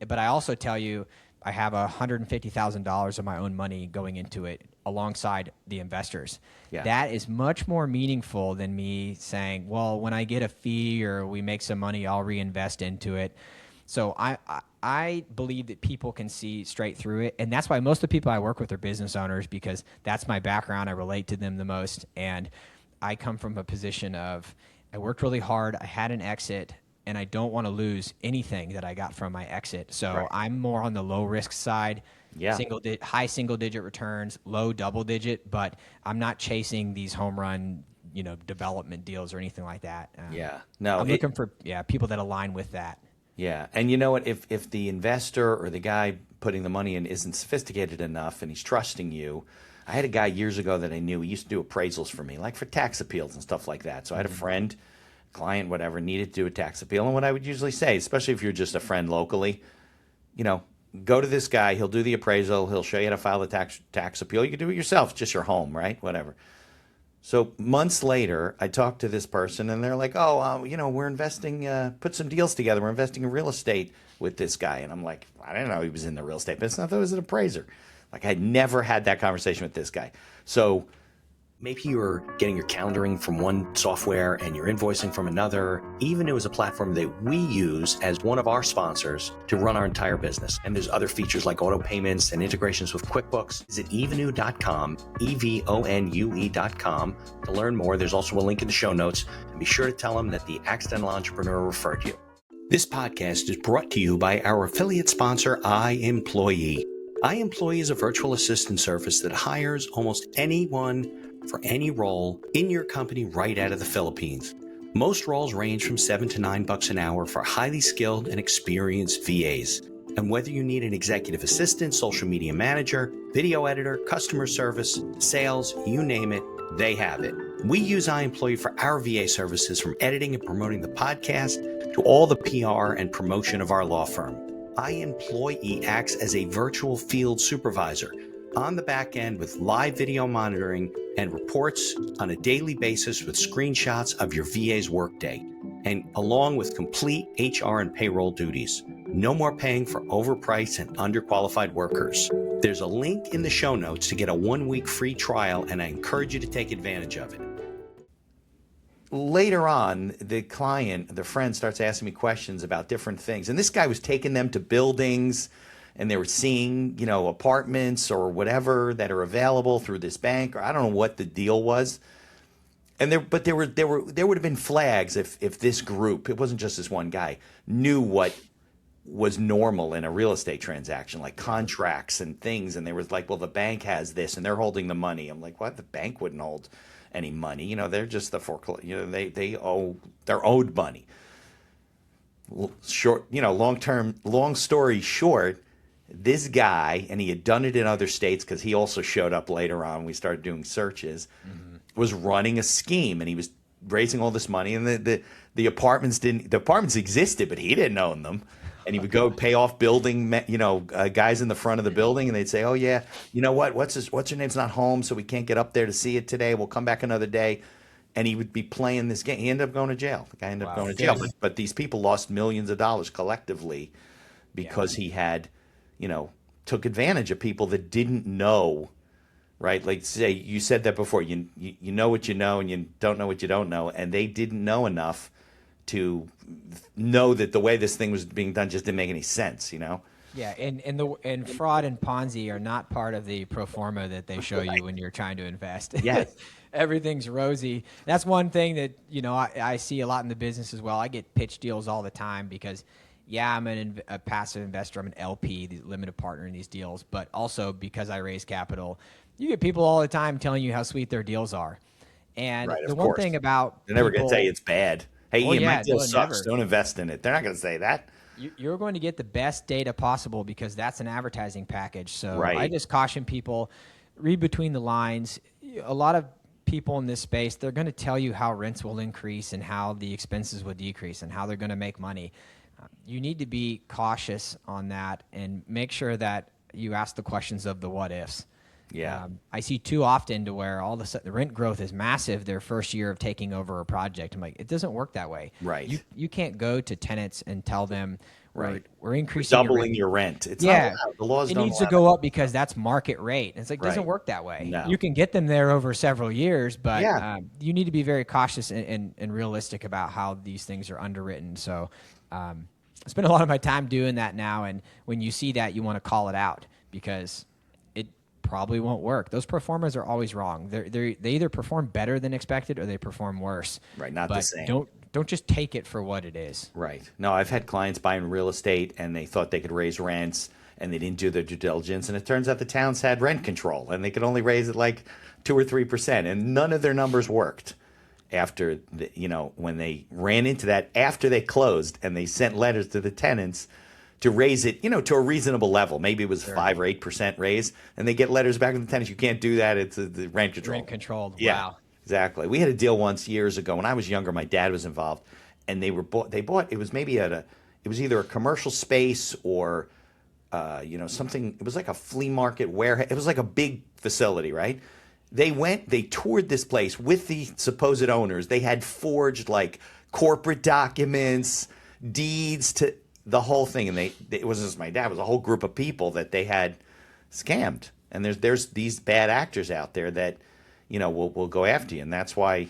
but I also tell you I have $150,000 of my own money going into it alongside the investors. Yeah. That is much more meaningful than me saying, well, when I get a fee or we make some money, I'll reinvest into it. So I believe that people can see straight through it. And that's why most of the people I work with are business owners, because that's my background. I relate to them the most. And I come from a position of I worked really hard. I had an exit. And I don't want to lose anything that I got from my exit. So I'm more on the low risk side, high single digit returns, low double digit, but I'm not chasing these home run, development deals or anything like that. I'm looking for people that align with that. Yeah. And you know what, if the investor or the guy putting the money in isn't sophisticated enough and he's trusting you, I had a guy years ago that I knew, he used to do appraisals for me, like for tax appeals and stuff like that. So I had a friend, client, whatever, needed to do a tax appeal. And what I would usually say, especially if you're just a friend locally, go to this guy. He'll do the appraisal. He'll show you how to file the tax appeal. You can do it yourself. It's just your home, right? Whatever. So months later, I talked to this person, and they're like, we're investing, put some deals together. We're investing in real estate with this guy. And I'm like, I didn't know he was in the real estate business. I thought he was an appraiser. Like, I'd never had that conversation with this guy. So maybe you're getting your calendaring from one software and you're invoicing from another. Evenoo is a platform that we use as one of our sponsors to run our entire business. And there's other features like auto payments and integrations with QuickBooks. Visit evenoo.com, EVONUE.com to learn more. There's also a link in the show notes. And be sure to tell them that the Accidental Entrepreneur referred you. This podcast is brought to you by our affiliate sponsor, iEmployee. iEmployee is a virtual assistant service that hires almost anyone for any role in your company right out of the Philippines. Most roles range from $7 to $9 an hour for highly skilled and experienced VAs. And whether you need an executive assistant, social media manager, video editor, customer service, sales, you name it, they have it. We use iEmployee for our VA services, from editing and promoting the podcast to all the PR and promotion of our law firm. iEmployee acts as a virtual field supervisor on the back end with live video monitoring and reports on a daily basis with screenshots of your VA's workday. and along with complete HR and payroll duties. No more paying for overpriced and underqualified workers. There's a link in the show notes to get a 1-week free trial, and I encourage you to take advantage of it. Later on, the friend starts asking me questions about different things. And this guy was taking them to buildings, and they were seeing, apartments or whatever that are available through this bank, or I don't know what the deal was. And there would have been flags if this group, it wasn't just this one guy, knew what was normal in a real estate transaction, like contracts and things. And they were like, well, the bank has this and they're holding the money. I'm like, what? The bank wouldn't hold any money. They're just the foreclosure. They're owed money. Long story short, this guy, and he had done it in other states because he also showed up later on. We started doing searches, was running a scheme, and he was raising all this money. And the apartments existed, but he didn't own them. And he would go pay off building, guys in the front of the building, and they'd say, "Oh yeah, you know what? What's her name's not home, so we can't get up there to see it today. We'll come back another day." And he would be playing this game. He ended up going to jail. The guy ended up going to jail. But these people lost millions of dollars collectively because he had, took advantage of people that didn't know, right? Like say you said that before. You know what you know, and you don't know what you don't know, and they didn't know enough to know that the way this thing was being done just didn't make any sense, Yeah, and fraud and Ponzi are not part of the pro forma that they show you when you're trying to invest. Yes. Everything's rosy. That's one thing that, I see a lot in the business as well. I get pitch deals all the time because, yeah, I'm a passive investor. I'm an LP, the limited partner in these deals. But also because I raise capital, you get people all the time telling you how sweet their deals are. And right, the one thing about they're never going to tell you it's bad. Hey, Ian, my deal sucks. Never. Don't invest in it. They're not going to say that. You're going to get the best data possible because that's an advertising package. So right. I just caution people, read between the lines. A lot of people in this space, they're going to tell you how rents will increase and how the expenses will decrease and how they're going to make money. You need to be cautious on that and make sure that you ask the questions of the what ifs. Yeah. I see too often to where all of a sudden the rent growth is massive their first year of taking over a project. I'm like, it doesn't work that way. Right. You can't go to tenants and tell them, right, we're increasing doubling your rent. It's not allowed. The laws it don't needs to go up because that's market rate. It's like, it doesn't work that way. No. You can get them there over several years, but you need to be very cautious and realistic about how these things are underwritten. So I spend a lot of my time doing that now. And when you see that, you want to call it out because probably won't work. Those performers are always wrong. They either perform better than expected or they perform worse. Right, not the same. Don't just take it for what it is. Right. No, I've had clients buying real estate and they thought they could raise rents and they didn't do their due diligence, and it turns out the towns had rent control and they could only raise it like 2 or 3%, and none of their numbers worked. After when they ran into that after they closed and they sent letters to the tenants to raise it, to a reasonable level. Maybe it was 5 or 8% raise, and they get letters back from the tenants. You can't do that. It's the rent control. Rent controlled. Yeah, wow. Exactly. We had a deal once years ago when I was younger. My dad was involved, and they bought. It was maybe it was either a commercial space or, something. It was like a flea market warehouse. It was like a big facility, right? They toured this place with the supposed owners. They had forged like corporate documents, deeds to the whole thing, and it wasn't just my dad. It was a whole group of people that they had scammed. And there's these bad actors out there that, will go after you, and that's why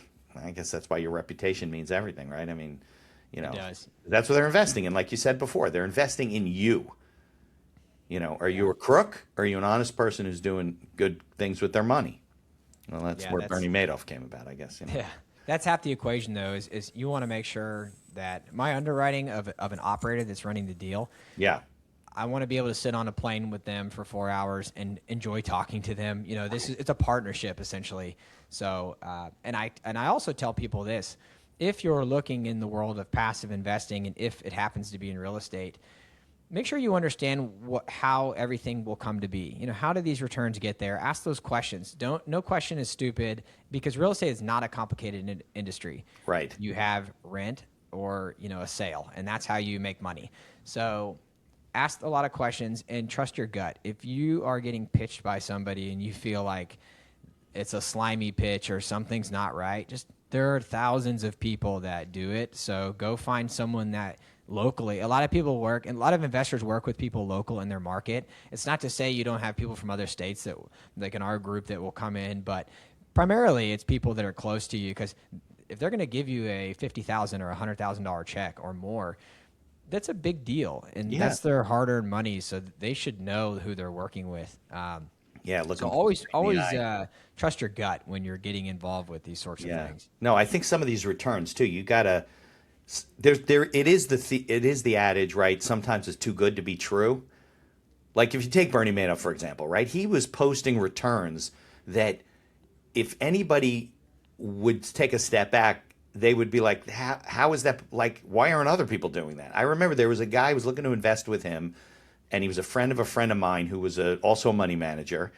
your reputation means everything, right? I mean, it does. That's what they're investing in. Like you said before, they're investing in you. Are you a crook, or are you an honest person who's doing good things with their money? Well, that's where Bernie Madoff came about, I guess. Yeah. That's half the equation, though, is you want to make sure that my underwriting of an operator that's running the deal, I want to be able to sit on a plane with them for 4 hours and enjoy talking to them. It's a partnership, essentially. So, and I also tell people this. If you're looking in the world of passive investing, and if it happens to be in real estate, make sure you understand how everything will come to be. How do these returns get there? Ask those questions. No question is stupid, because real estate is not a complicated industry. Right. You have rent or a sale, and that's how you make money. So ask a lot of questions and trust your gut. If you are getting pitched by somebody and you feel like it's a slimy pitch or something's not right, just There are thousands of people that do it. So go find someone that locally. A lot of people work, and a lot of investors work with people local in their market. It's not to say you don't have people from other states that, like in our group, that will come in, but primarily it's people that are close to you, because if they're going to give you a $50,000 or $100,000 check or more, that's a big deal, and that's their hard-earned money. So they should know who they're working with. Look. So always trust your gut when you're getting involved with these sorts of things. No, I think some of these returns too. You gotta. It is the adage, right? Sometimes it's too good to be true. Like if you take Bernie Madoff, for example, right? He was posting returns that if anybody would take a step back, they would be like, how is that? Like, why aren't other people doing that? I remember there was a guy who was looking to invest with him, and he was a friend of mine who was also a money manager.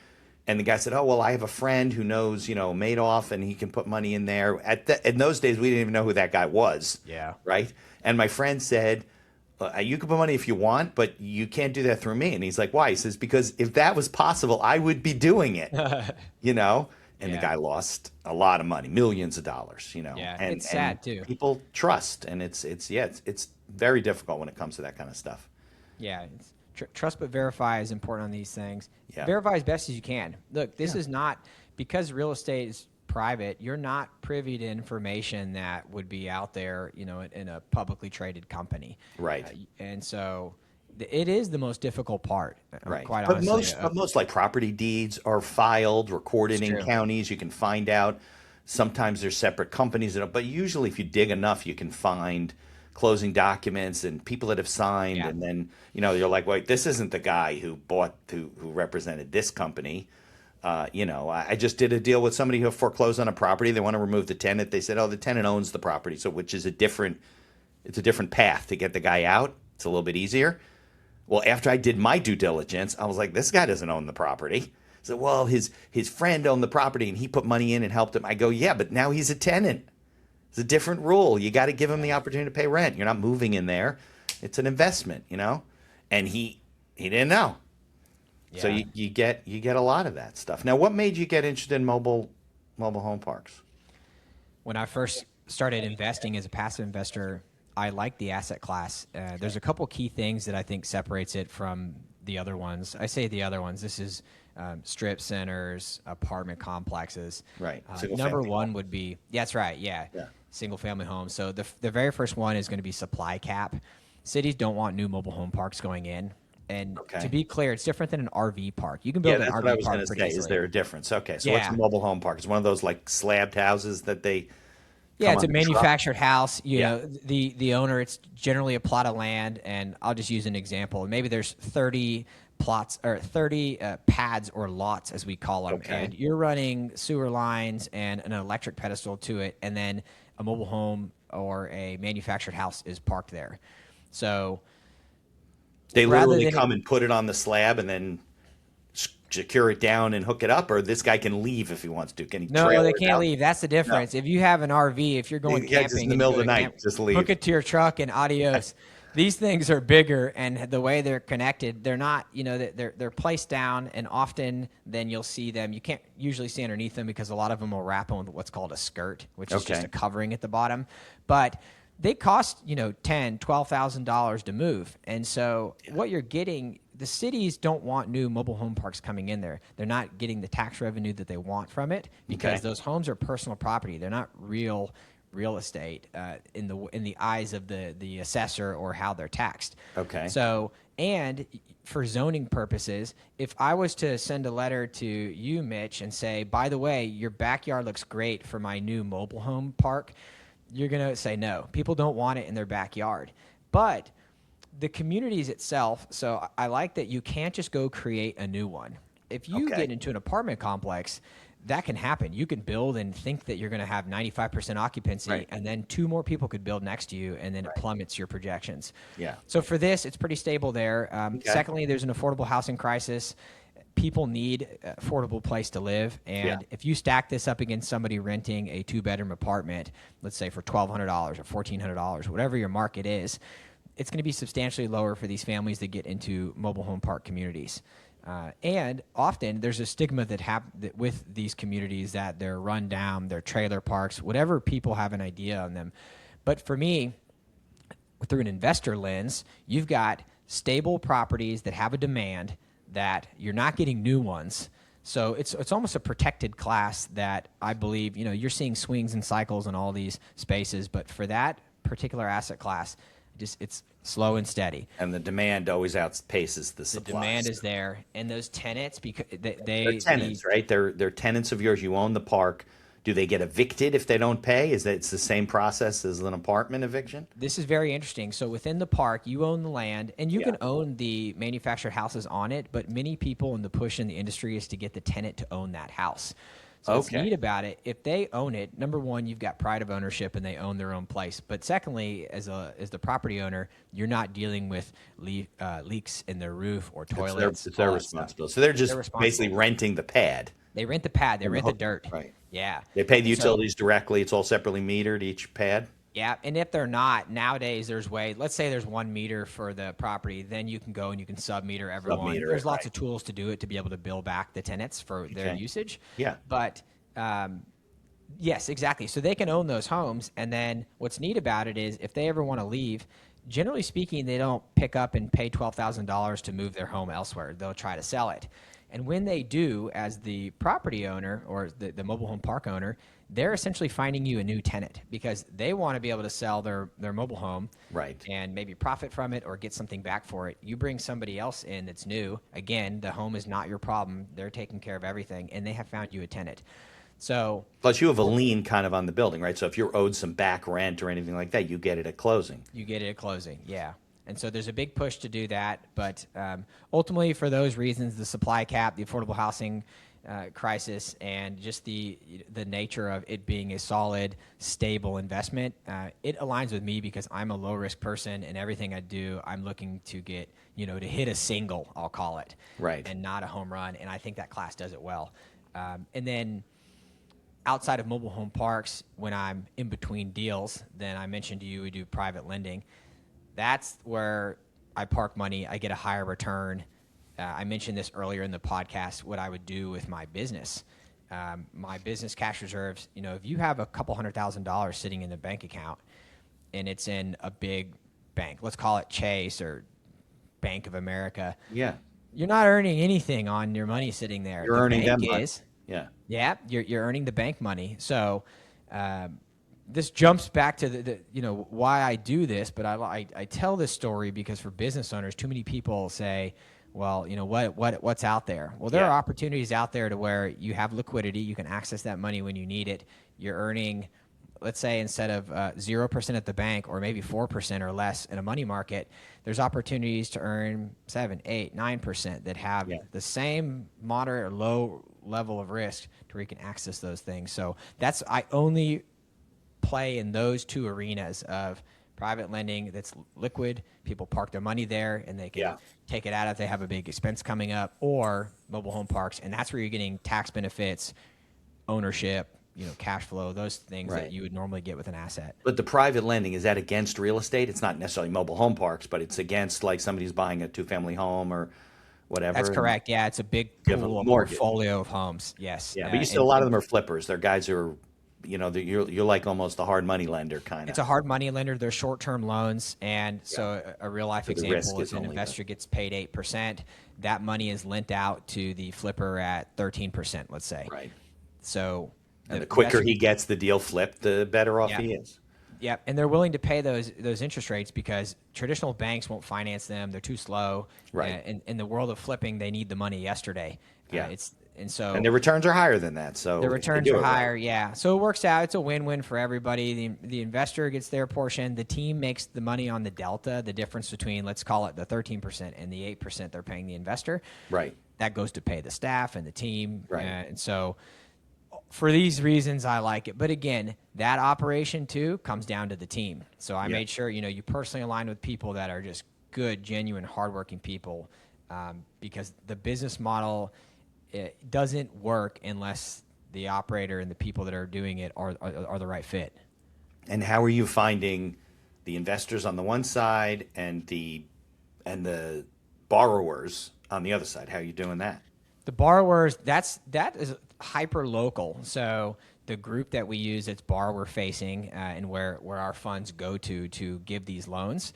And the guy said, oh, well, I have a friend who knows, Madoff, and he can put money in there. In those days, we didn't even know who that guy was. Yeah. Right? And my friend said, you can put money if you want, but you can't do that through me. And he's like, why? He says, because if that was possible, I would be doing it, And the guy lost a lot of money, millions of dollars, Yeah, and, it's sad, too. People trust, and it's very difficult when it comes to that kind of stuff. Yeah, trust but verify is important on these things. Yeah. Verify as best as you can. Look, this is not, because real estate is private, you're not privy to information that would be out there, in a publicly traded company. Right. And so it is the most difficult part, right? Quite but honestly. Most like property deeds are filed, recorded in counties. You can find out. Sometimes there's separate companies, but usually if you dig enough, you can find closing documents and people that have signed, and then you're like, wait, this isn't the guy who represented this company. I just did a deal with somebody who foreclosed on a property. They want to remove the tenant. They said, oh, the tenant owns the property, so which is a different path to get the guy out. It's a little bit easier. Well, after I did my due diligence, I was like, this guy doesn't own the property. So, well, his friend owned the property and he put money in and helped him. I go, yeah, but now he's a tenant. It's a different rule. You got to give him the opportunity to pay rent. You're not moving in there. It's an investment, And he didn't know. Yeah. So you get a lot of that stuff. Now, what made you get interested in mobile home parks? When I first started investing as a passive investor, I like the asset class. There's a couple key things that I think separates it from the other ones. I say the other ones. This is strip centers, apartment complexes. Right. Number one would be, that's right, yeah. Single family homes. So the very first one is going to be supply cap. Cities don't want new mobile home parks going in. And to be clear, it's different than an RV park. You can build an RV park pretty easily. Yeah, that's what I was going to say. Is there a difference? Okay, so what's a mobile home park? It's one of those like slabbed houses that they... Yeah, it's a manufactured house. The owner, it's generally a plot of land, and I'll just use an example. Maybe there's 30 plots or 30 pads or lots, as we call them, and you're running sewer lines and an electric pedestal to it, and then a mobile home or a manufactured house is parked there. So they literally come and put it on the slab and then secure it down and hook it up, or this guy can leave if he wants to. Can he? No, they can't leave. That's the difference. No. If you have an RV, if you're going camping just in the middle of the night, just leave. Hook it to your truck and adios. These things are bigger, and the way they're connected, they're not. They're placed down, and often then you'll see them. You can't usually see underneath them because a lot of them will wrap on what's called a skirt, which is just a covering at the bottom. But they cost $10,000, $12,000 to move, and so what you're getting. The cities don't want new mobile home parks coming in there. They're not getting the tax revenue that they want from it because those homes are personal property. They're not real estate in the eyes of the assessor or how they're taxed. Okay. So, and for zoning purposes, if I was to send a letter to you, Mitch, and say, by the way, your backyard looks great for my new mobile home park, you're going to say no. People don't want it in their backyard. But the communities itself, so I like that you can't just go create a new one. If you get into an apartment complex, that can happen. You can build and think that you're going to have 95% occupancy, and then 2 more people could build next to you, and then it plummets your projections. Yeah. So for this, it's pretty stable there. Secondly, there's an affordable housing crisis. People need an affordable place to live, and if you stack this up against somebody renting a 2-bedroom apartment, let's say for $1,200 or $1,400, whatever your market is, it's going to be substantially lower for these families that get into mobile home park communities. And often there's a stigma that with these communities that they're run down, they're trailer parks, whatever people have an idea on them. But for me, through an investor lens, you've got stable properties that have a demand, that you're not getting new ones. So it's almost a protected class that I believe, you're seeing swings and cycles in all these spaces, but for that particular asset class, it's slow and steady. And the demand always outpaces the The supply. demand is there, and those tenants, because They're tenants, right? They're tenants of yours. You own the park. Do they get evicted if they don't pay? Is that it's the same process as an apartment eviction? This is very interesting. So within the park, you own the land, and you Yeah. can own the manufactured houses on it, but many people in the push in the industry is to get the tenant to own that house. So what's Okay. neat about it, if they own it, number one, you've got pride of ownership and they own their own place. But secondly, as the property owner, you're not dealing with leaks in their roof or toilets. It's their all that stuff. responsibility. So they're just They're responsible. basically renting the pad. They rent the pad, they And the rent the hook. dirt. Right. Yeah. They pay the And so- utilities directly. It's all separately metered, each pad. Yeah, and if they're not, nowadays let's say there's 1 meter for the property, then you can go and you can sub-meter everyone. Sub-meter There's it, lots right. of tools to do it to be able to bill back the tenants for their Okay. usage. Yeah. But yes, exactly. So they can own those homes, and then what's neat about it is if they ever want to leave, generally speaking, they don't pick up and pay $12,000 to move their home elsewhere. They'll try to sell it. And when they do, as the property owner or the mobile home park owner, they're essentially finding you a new tenant because they want to be able to sell their mobile home, Right. and maybe profit from it or get something back for it. You bring somebody else in that's new. Again, the home is not your problem. They're taking care of everything, and they have found you a tenant. So Plus, you have a lien kind of on the building, right? So if you're owed some back rent or anything like that, you get it at closing. you get it at closing, yeah. And so there's a big push to do that. But ultimately, for those reasons, the supply cap, the affordable housing crisis, and just the nature of it being a solid, stable investment, it aligns with me because I'm a low-risk person, and everything I do, I'm looking to get, to hit a single, I'll call it. Right. And not a home run. And I think that class does it well. And then outside of mobile home parks, when I'm in between deals, then I mentioned to you we do private lending. That's where I park money. I get a higher return. I mentioned this earlier in the podcast, what I would do with my business. My business cash reserves, if you have a couple $100,000 sitting in the bank account and it's in a big bank, let's call it Chase or Bank of America, Yeah. you're not earning anything on your money sitting there. You're The earning them bank money. is. Yeah. Yeah, you're earning the bank money. So this jumps back to the why I do this, but I tell this story because for business owners, too many people say, well, what's out there? Well, there Yeah. are opportunities out there to where you have liquidity, you can access that money when you need it. You're earning, let's say, instead of 0% at the bank or maybe 4% or less in a money market, there's opportunities to earn 7, 8, 9% that have Yeah. the same moderate or low level of risk to where you can access those things. So I only play in those two arenas of private lending that's liquid. People park their money there and they can Yeah. take it out if they have a big expense coming up, or mobile home parks. And that's where you're getting tax benefits, ownership, cash flow, those things Right. that you would normally get with an asset. But the private lending, is that against real estate? It's not necessarily mobile home parks, but it's against like somebody's buying a two-family home or whatever. That's correct. Yeah, it's a big You have a pool, a mortgage. portfolio of homes. Yes. Yeah, but you still, a lot of them are flippers. They're guys who are, you're like almost a hard money lender kind of. It's a hard money lender. They're short-term loans, and so a real-life So the risk example is is an only investor gets paid 8%. That money is lent out to the flipper at 13%, let's say. Right. So And the quicker investor- he gets the deal flipped, the better off Yeah. he is. yeah, and they're willing to pay those interest rates because traditional banks won't finance them. They're too slow. Right. In the world of flipping, they need the money yesterday. Yeah. So And their returns are higher than that. So the if they returns do are it right. higher, yeah. So it works out. It's a win-win for everybody. The investor gets their portion. The team makes the money on the delta, the difference between, let's call it the 13% and the 8% they're paying the investor. Right. That goes to pay the staff and the team. Right. And so for these reasons, I like it. But again, that operation too comes down to the team. So I Yeah. made sure, you personally align with people that are just good, genuine, hardworking people, because the business model, it doesn't work unless the operator and the people that are doing it are the right fit. And how are you finding the investors on the one side and the borrowers on the other side? How are you doing that? The borrowers, that is hyper local. So the group that we use, it's borrower facing, and where our funds go to give these loans.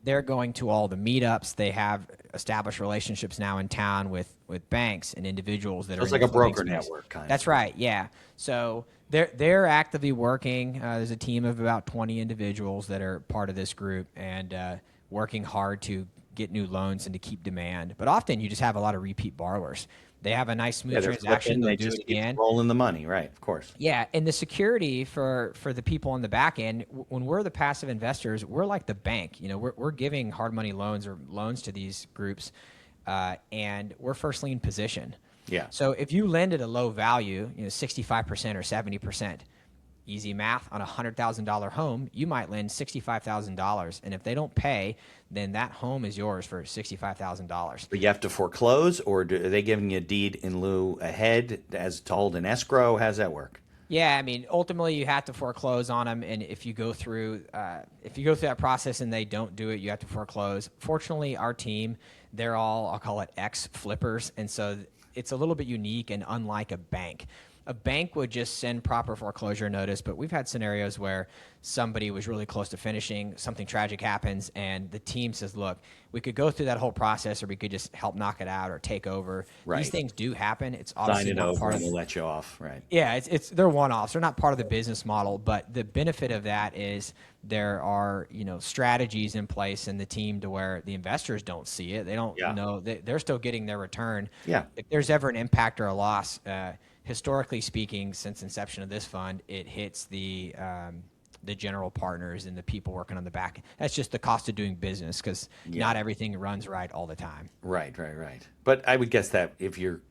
They're going to all the meetups. They have established relationships now in town with banks and individuals that So are it's in like the a flipping broker space. network kind That's of. right. Yeah. So they're actively working. There's a team of about 20 individuals that are part of this group and working hard to get new loans and to keep demand. But often you just have a lot of repeat borrowers. They have a nice smooth Yeah, they're transaction. flipping. They'll They do just it keep again. rolling the money, right? Of course. Yeah, and the security for the people on the back end, when we're the passive investors, we're like the bank. You know, we're giving hard money loans or loans to these groups, and we're first lien position. Yeah. So if you lend at a low value, 65% or 70%, easy math, on a $100,000 home, you might lend $65,000, and if they don't pay, then that home is yours for $65,000. But you have to foreclose, or are they giving you a deed in lieu ahead as to hold in escrow? How's that work? Yeah, I mean, ultimately you have to foreclose on them, and if you go through that process and they don't do it, you have to foreclose. Fortunately, our team, they're all, I'll call it ex flippers, and so it's a little bit unique and unlike a bank. A bank would just send proper foreclosure notice, but we've had scenarios where somebody was really close to finishing, something tragic happens, and the team says, look, we could go through that whole process, or we could just help knock it out or take over. Right. These things do happen. It's Sign obviously it not over part and of we'll let you off, right? Yeah, they're one-offs. They're not part of the business model, but the benefit of that is there are strategies in place in the team to where the investors don't see it. They don't know they're still getting their return. Yeah. If there's ever an impact or a loss, historically speaking, since inception of this fund, it hits the general partners and the people working on the back. That's just the cost of doing business because not everything runs right all the time. Right. But I would guess that if you're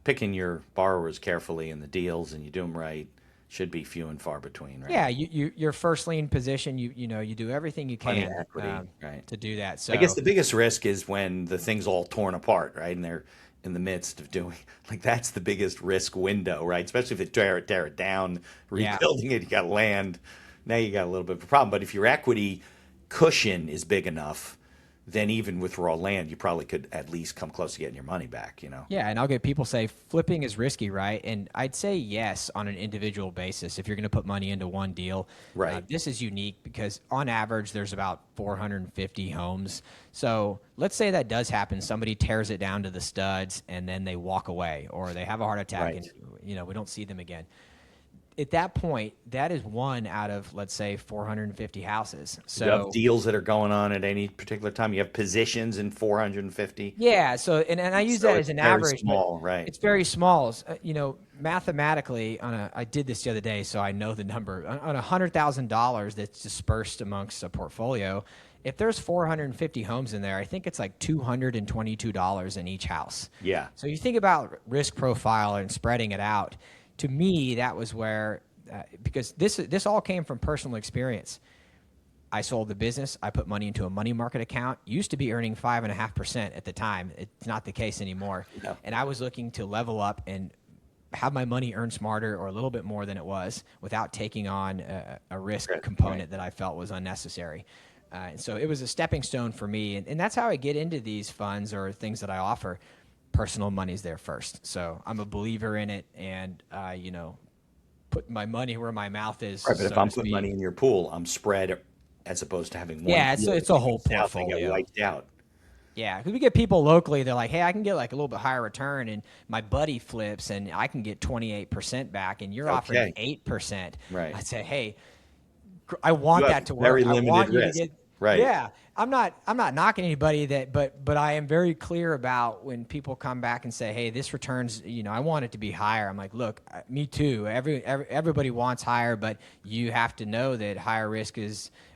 picking your borrowers carefully and the deals and you do them right, should be few and far between, right? Yeah, your first lien position, you do everything you Plenty can of equity, right? to do that. So I guess the biggest risk is when the thing's all torn apart, right? And they're in the midst of doing, like, that's the biggest risk window, right? Especially if they tear it down, rebuilding it, you got land. Now you got a little bit of a problem. But if your equity cushion is big enough, then even with raw land, you probably could at least come close to getting your money back, Yeah, and I'll get people say flipping is risky, right? And I'd say yes on an individual basis if you're going to put money into one deal. Right. This is unique because on average there's about 450 homes. So let's say that does happen. Somebody tears it down to the studs and then they walk away or they have a heart attack and we don't see them again. At that point, that is one out of, let's say, 450 houses. So you have deals that are going on at any particular time. You have positions in 450. Yeah. So, and I use that as an average. Small, right? It's very small. Mathematically, I did this the other day, so I know the number. On $100,000 that's dispersed amongst a portfolio, if there's 450 homes in there, I think it's like $222 in each house. Yeah. So you think about risk profile and spreading it out. To me, that was where, because this all came from personal experience. I sold the business. I put money into a money market account. Used to be earning 5.5% at the time. It's not the case anymore. No. And I was looking to level up and have my money earn smarter or a little bit more than it was without taking on a risk component that I felt was unnecessary. So it was a stepping stone for me. And that's how I get into these funds or things that I offer. Personal money's there first. So I'm a believer in it and, put my money where my mouth is. Right, but if I'm putting money in your pool, I'm spread as opposed to having one. Yeah, it's a whole portfolio. portfolio. Wiped out. Yeah, because we get people locally, they're like, hey, I can get like a little bit higher return, and my buddy flips, and I can get 28% back, and you're offering 8%. Right. I'd say, hey, I want that to work. Very I limited want you risk. to get, right. Yeah, I'm not knocking anybody but I am very clear about when people come back and say, hey, this returns, I want it to be higher. I'm like, look, me too. Everybody wants higher, but you have to know that higher risk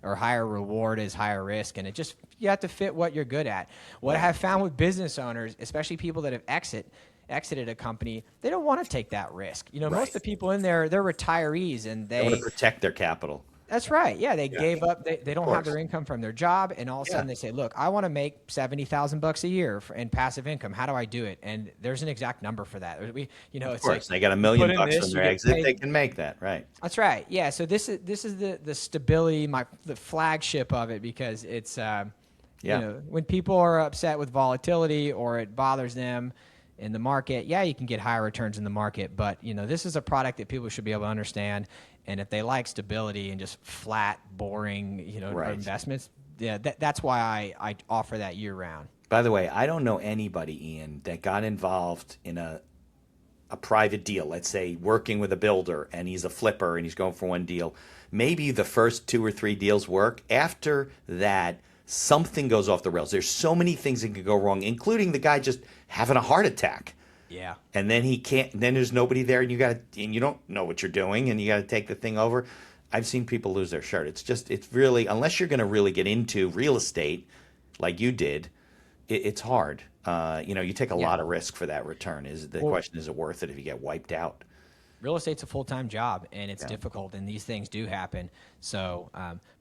or higher reward is higher risk, and you have to fit what you're good at. What I have found with business owners, especially people that have exited a company, they don't want to take that risk. Most of the people in there, they're retirees, and they want to protect their capital. That's right. Yeah, they gave up. They don't have their income from their job, and all of a sudden they say, "Look, I want to make $70,000 a year in passive income. How do I do it?" And there's an exact number for that. Of course, they got $1 million from their exit. They can make that, right? That's right. Yeah. So this is the stability, the flagship of it, because it's Yeah. When people are upset with volatility or it bothers them in the market, yeah, you can get higher returns in the market, but this is a product that people should be able to understand. And if they like stability and just flat, boring, Right. investments, yeah, that's why I offer that year round. By the way, I don't know anybody, Ian, that got involved in a private deal, let's say working with a builder and he's a flipper and he's going for one deal. Maybe the first 2 or 3 deals work. After that, something goes off the rails. There's so many things that could go wrong, including the guy just having a heart attack. Yeah. And then he can't, then there's nobody there and you don't know what you're doing and you got to take the thing over. I've seen people lose their shirt. It's really, unless you're going to really get into real estate like you did, it's hard. You take a lot of risk for that return. Question, is it worth it if you get wiped out? Real estate's a full-time job, and it's difficult, and these things do happen. So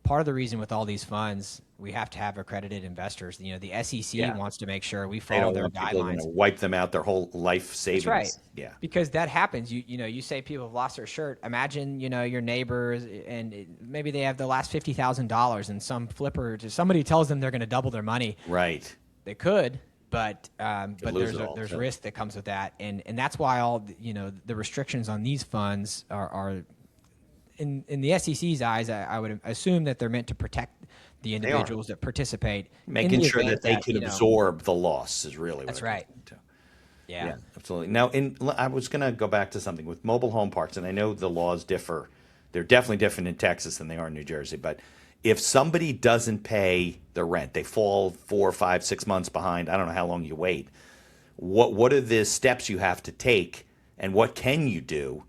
part of the reason with all these funds, we have to have accredited investors. The SEC wants to make sure we They follow don't their want people guidelines. to wipe them out their whole life savings. That's right. Yeah. Because that happens. You say people have lost their shirt. Imagine, your neighbors, and maybe they have the last $50,000, and some flipper, somebody tells them they're going to double their money. Right. They could, but lose there's risk that comes with that, and that's why all the restrictions on these funds are in the SEC's eyes. I would assume that they're meant to protect the individuals that participate, making sure that they can absorb the loss is really what that's it right. comes down to. Yeah, Absolutely. Now, I was going to go back to something with mobile home parks, and I know the laws differ. They're definitely different in Texas than they are in New Jersey, but if somebody doesn't pay the rent, they fall 4, 5, 6 months behind. I don't know how long you wait. What are the steps you have to take, and what can you do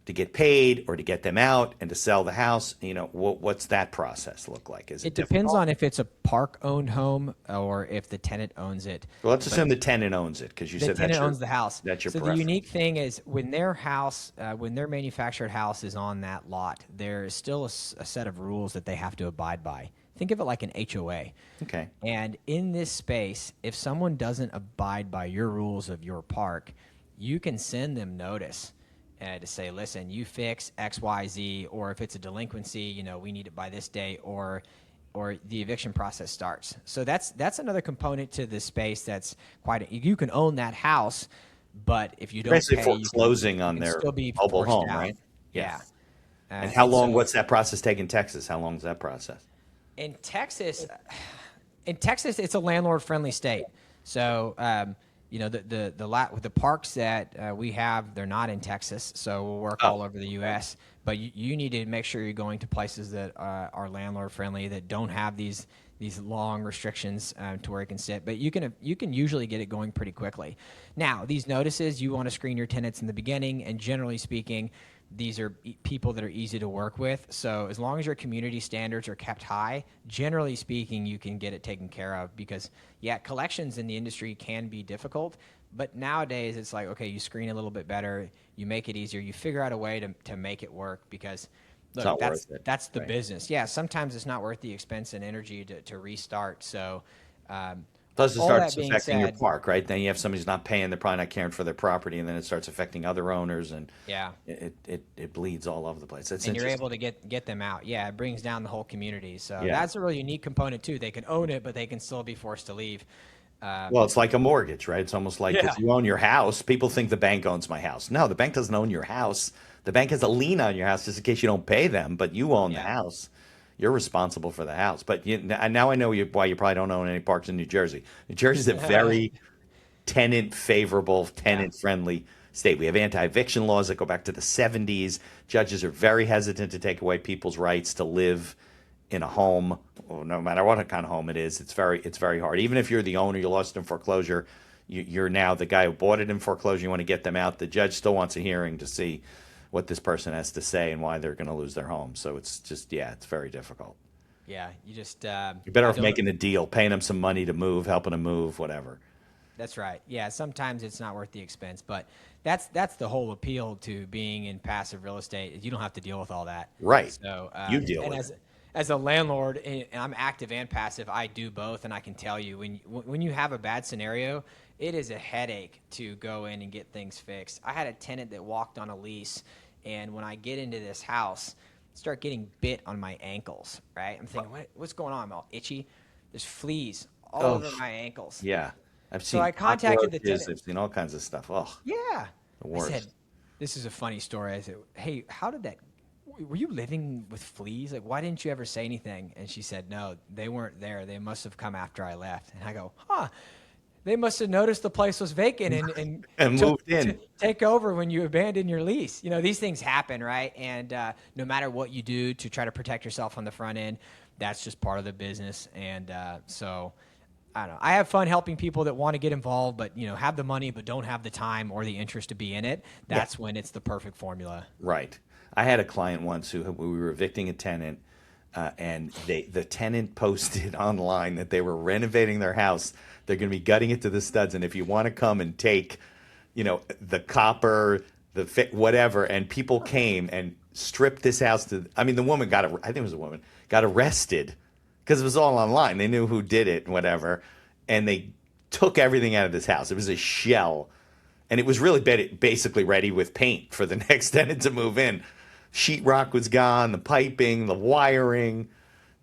to get paid or to get them out and to sell the house? What's that process look like? Is it depends difficult? on if it's a park-owned home or if the tenant owns it. Well, let's assume the tenant owns it, because you said The tenant owns the house. That's your So preference. the unique thing is when their house, when their manufactured house is on that lot, there is still a set of rules that they have to abide by. Think of it like an HOA. Okay. And in this space, if someone doesn't abide by your rules of your park, you can send them notice to say, listen, you fix X, Y, Z, or if it's a delinquency, we need it by this day, or the eviction process starts. So that's another component to the space that's you can own that house, but if you don't Basically pay, foreclosing on their still be mobile forced home, out. right? Yeah. And how long? So What's that process take in Texas? How long is that process? in Texas, it's a landlord-friendly state. So the parks that we have, they're not in Texas, so we'll work all over the U.S. But you need to make sure you're going to places that are landlord-friendly, that don't have these long restrictions to where it can sit. But you can usually get it going pretty quickly. Now, these notices, you want to screen your tenants in the beginning, and generally speaking, these are people that are easy to work with. So as long as your community standards are kept high, generally speaking, you can get it taken care of, because, collections in the industry can be difficult. But nowadays, it's like, okay, you screen a little bit better, you make it easier, you figure out a way to make it work, because look, that's the business. Yeah, sometimes it's not worth the expense and energy to restart. So Plus, it all starts that being affecting your said, park, right? Then you have somebody who's not paying, they're probably not caring for their property, and then it starts affecting other owners, and it bleeds all over the place. That's and you're interesting. able to get them out. Yeah, it brings down the whole community. So Yeah. that's a really unique component too. They can own it, but they can still be forced to leave. Well, it's like a mortgage, right? It's almost like if you own your house, people think the bank owns my house. No, the bank doesn't own your house. The bank has a lien on your house just in case you don't pay them, but you own the house. You're responsible for the house. But now I know why you probably don't own any parks in New Jersey. New Jersey is a very tenant-favorable, tenant-friendly state. We have anti-eviction laws that go back to the 70s. Judges are very hesitant to take away people's rights to live in a home, no matter what kind of home it is. It's very hard. Even if you're the owner, you lost in foreclosure, you're now the guy who bought it in foreclosure. You want to get them out. The judge still wants a hearing to see what this person has to say and why they're going to lose their home. So it's just, it's very difficult. Yeah, you just You're better off making a deal, paying them some money to move, helping them move, whatever. That's right. Yeah, sometimes it's not worth the expense, but that's the whole appeal to being in passive real estate, is you don't have to deal with all that. Right. So You deal with it. As a landlord, and I'm active and passive, I do both, and I can tell you, when you have a bad scenario, it is a headache to go in and get things fixed. I had a tenant that walked on a lease, and when I get into this house, start getting bit on my ankles, right? I'm thinking, what's going on? I'm all itchy. there's fleas all Oh, over my ankles. yeah. I've So seen I contacted the cockroaches. tenant. I've seen all kinds of stuff. Oh, Yeah. the I said, worst. this is a funny story. I said, hey, how did that, were you living with fleas? Like, why didn't you ever say anything? And she said, no, they weren't there. They must have come after I left. And I go, huh, they must have noticed the place was vacant and And took moved in. to take over when you abandoned your lease. You know, these things happen, right? And no matter what you do to try to protect yourself on the front end, that's just part of the business. And so I don't know. I have fun helping people that want to get involved, but have the money, but don't have the time or the interest to be in it. That's when it's the perfect formula. Right. I had a client once who we were evicting a tenant, and the tenant posted online that they were renovating their house. They're going to be gutting it to the studs, and if you want to come and take, the copper, whatever, and people came and stripped this house to. I mean, the woman I think it was a woman, got arrested because it was all online. They knew who did it, and whatever, and they took everything out of this house. It was a shell, and it was really basically ready with paint for the next tenant to move in. Sheetrock was gone, the piping, the wiring,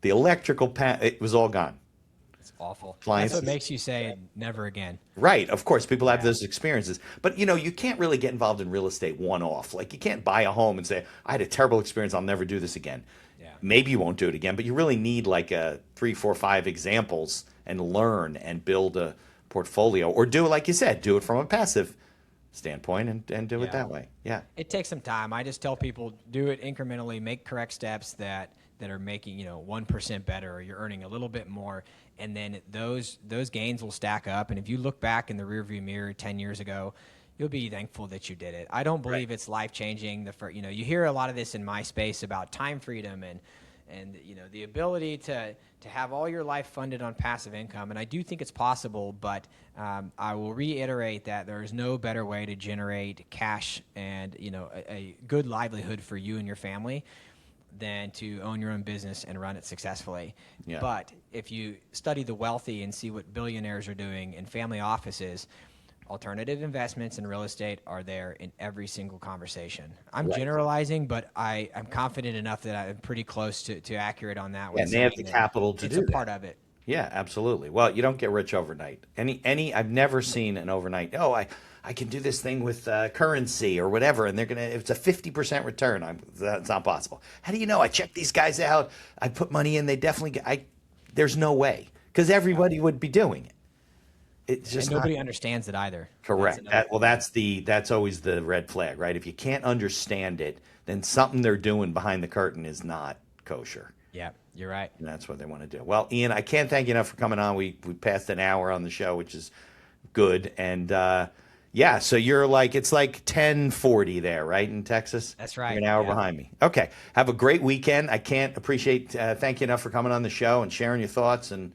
the electrical it was all gone. It's awful. Clients- That's what makes you say never again. Right. Of course, people have those experiences. But, you can't really get involved in real estate one-off. Like, you can't buy a home and say, I had a terrible experience, I'll never do this again. Yeah. Maybe you won't do it again, but you really need like 3, 4, 5 examples and learn and build a portfolio. Or do it like you said, do it from a passive standpoint and do it that way. Yeah. It takes some time. I just tell people, do it incrementally, make correct steps that are making 1% better, or you're earning a little bit more, and then those gains will stack up. And if you look back in the rearview mirror 10 years ago, you'll be thankful that you did it. I don't believe it's life changing. You hear a lot of this in my space about time freedom and the ability to have all your life funded on passive income, and I do think it's possible, but I will reiterate that there is no better way to generate cash and a good livelihood for you and your family than to own your own business and run it successfully. Yeah. But if you study the wealthy and see what billionaires are doing in family offices, alternative investments in real estate are there in every single conversation. I'm generalizing, but I'm confident enough that I'm pretty close to accurate on that. And they have the capital to do It's a that. part of it. Yeah, absolutely. Well, you don't get rich overnight. I've never seen an overnight, I can do this thing with currency or whatever, and it's a 50% return. That's not possible. How do you know? I checked these guys out. I put money in. They definitely there's no way, because everybody would be doing it. It's just and nobody understands it either. correct. That's always the red flag, right? If you can't understand it, then something they're doing behind the curtain is not kosher. Yeah, you're right. And that's what they want to do. Well, Ian, I can't thank you enough for coming on. We passed an hour on the show, which is good. And so it's like 10:40 there, right, in Texas? That's right. You're an hour behind me. Okay. Have a great weekend. I can't thank you enough for coming on the show and sharing your thoughts and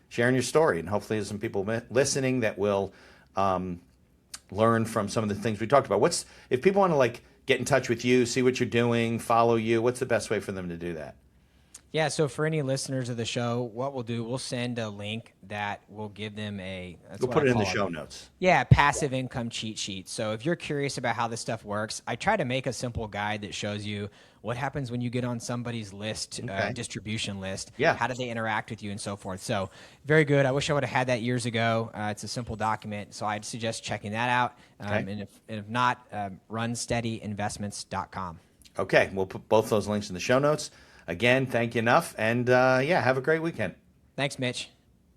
sharing your story. And hopefully there's some people listening that will learn from some of the things we talked about. If people want to get in touch with you, see what you're doing, follow you, what's the best way for them to do that? Yeah, so for any listeners of the show, what we'll do, we'll send a link that will give them We'll put it in the show notes. Yeah, passive income cheat sheet. So if you're curious about how this stuff works, I try to make a simple guide that shows you what happens when you get on somebody's list, distribution list. Yeah. How do they interact with you and so forth. So very good. I wish I would have had that years ago. It's a simple document. So I'd suggest checking that out. And if not, runsteadyinvestments.com. Okay, we'll put both those links in the show notes. Again, thank you enough, and have a great weekend. Thanks, Mitch.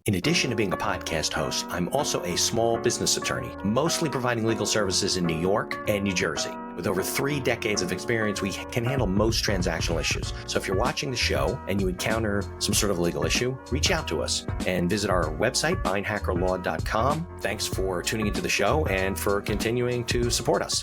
In addition to being a podcast host, I'm also a small business attorney, mostly providing legal services in New York and New Jersey. With over 3 decades of experience, we can handle most transactional issues. So if you're watching the show and you encounter some sort of legal issue, reach out to us and visit our website, beinhakerlaw.com. Thanks for tuning into the show and for continuing to support us.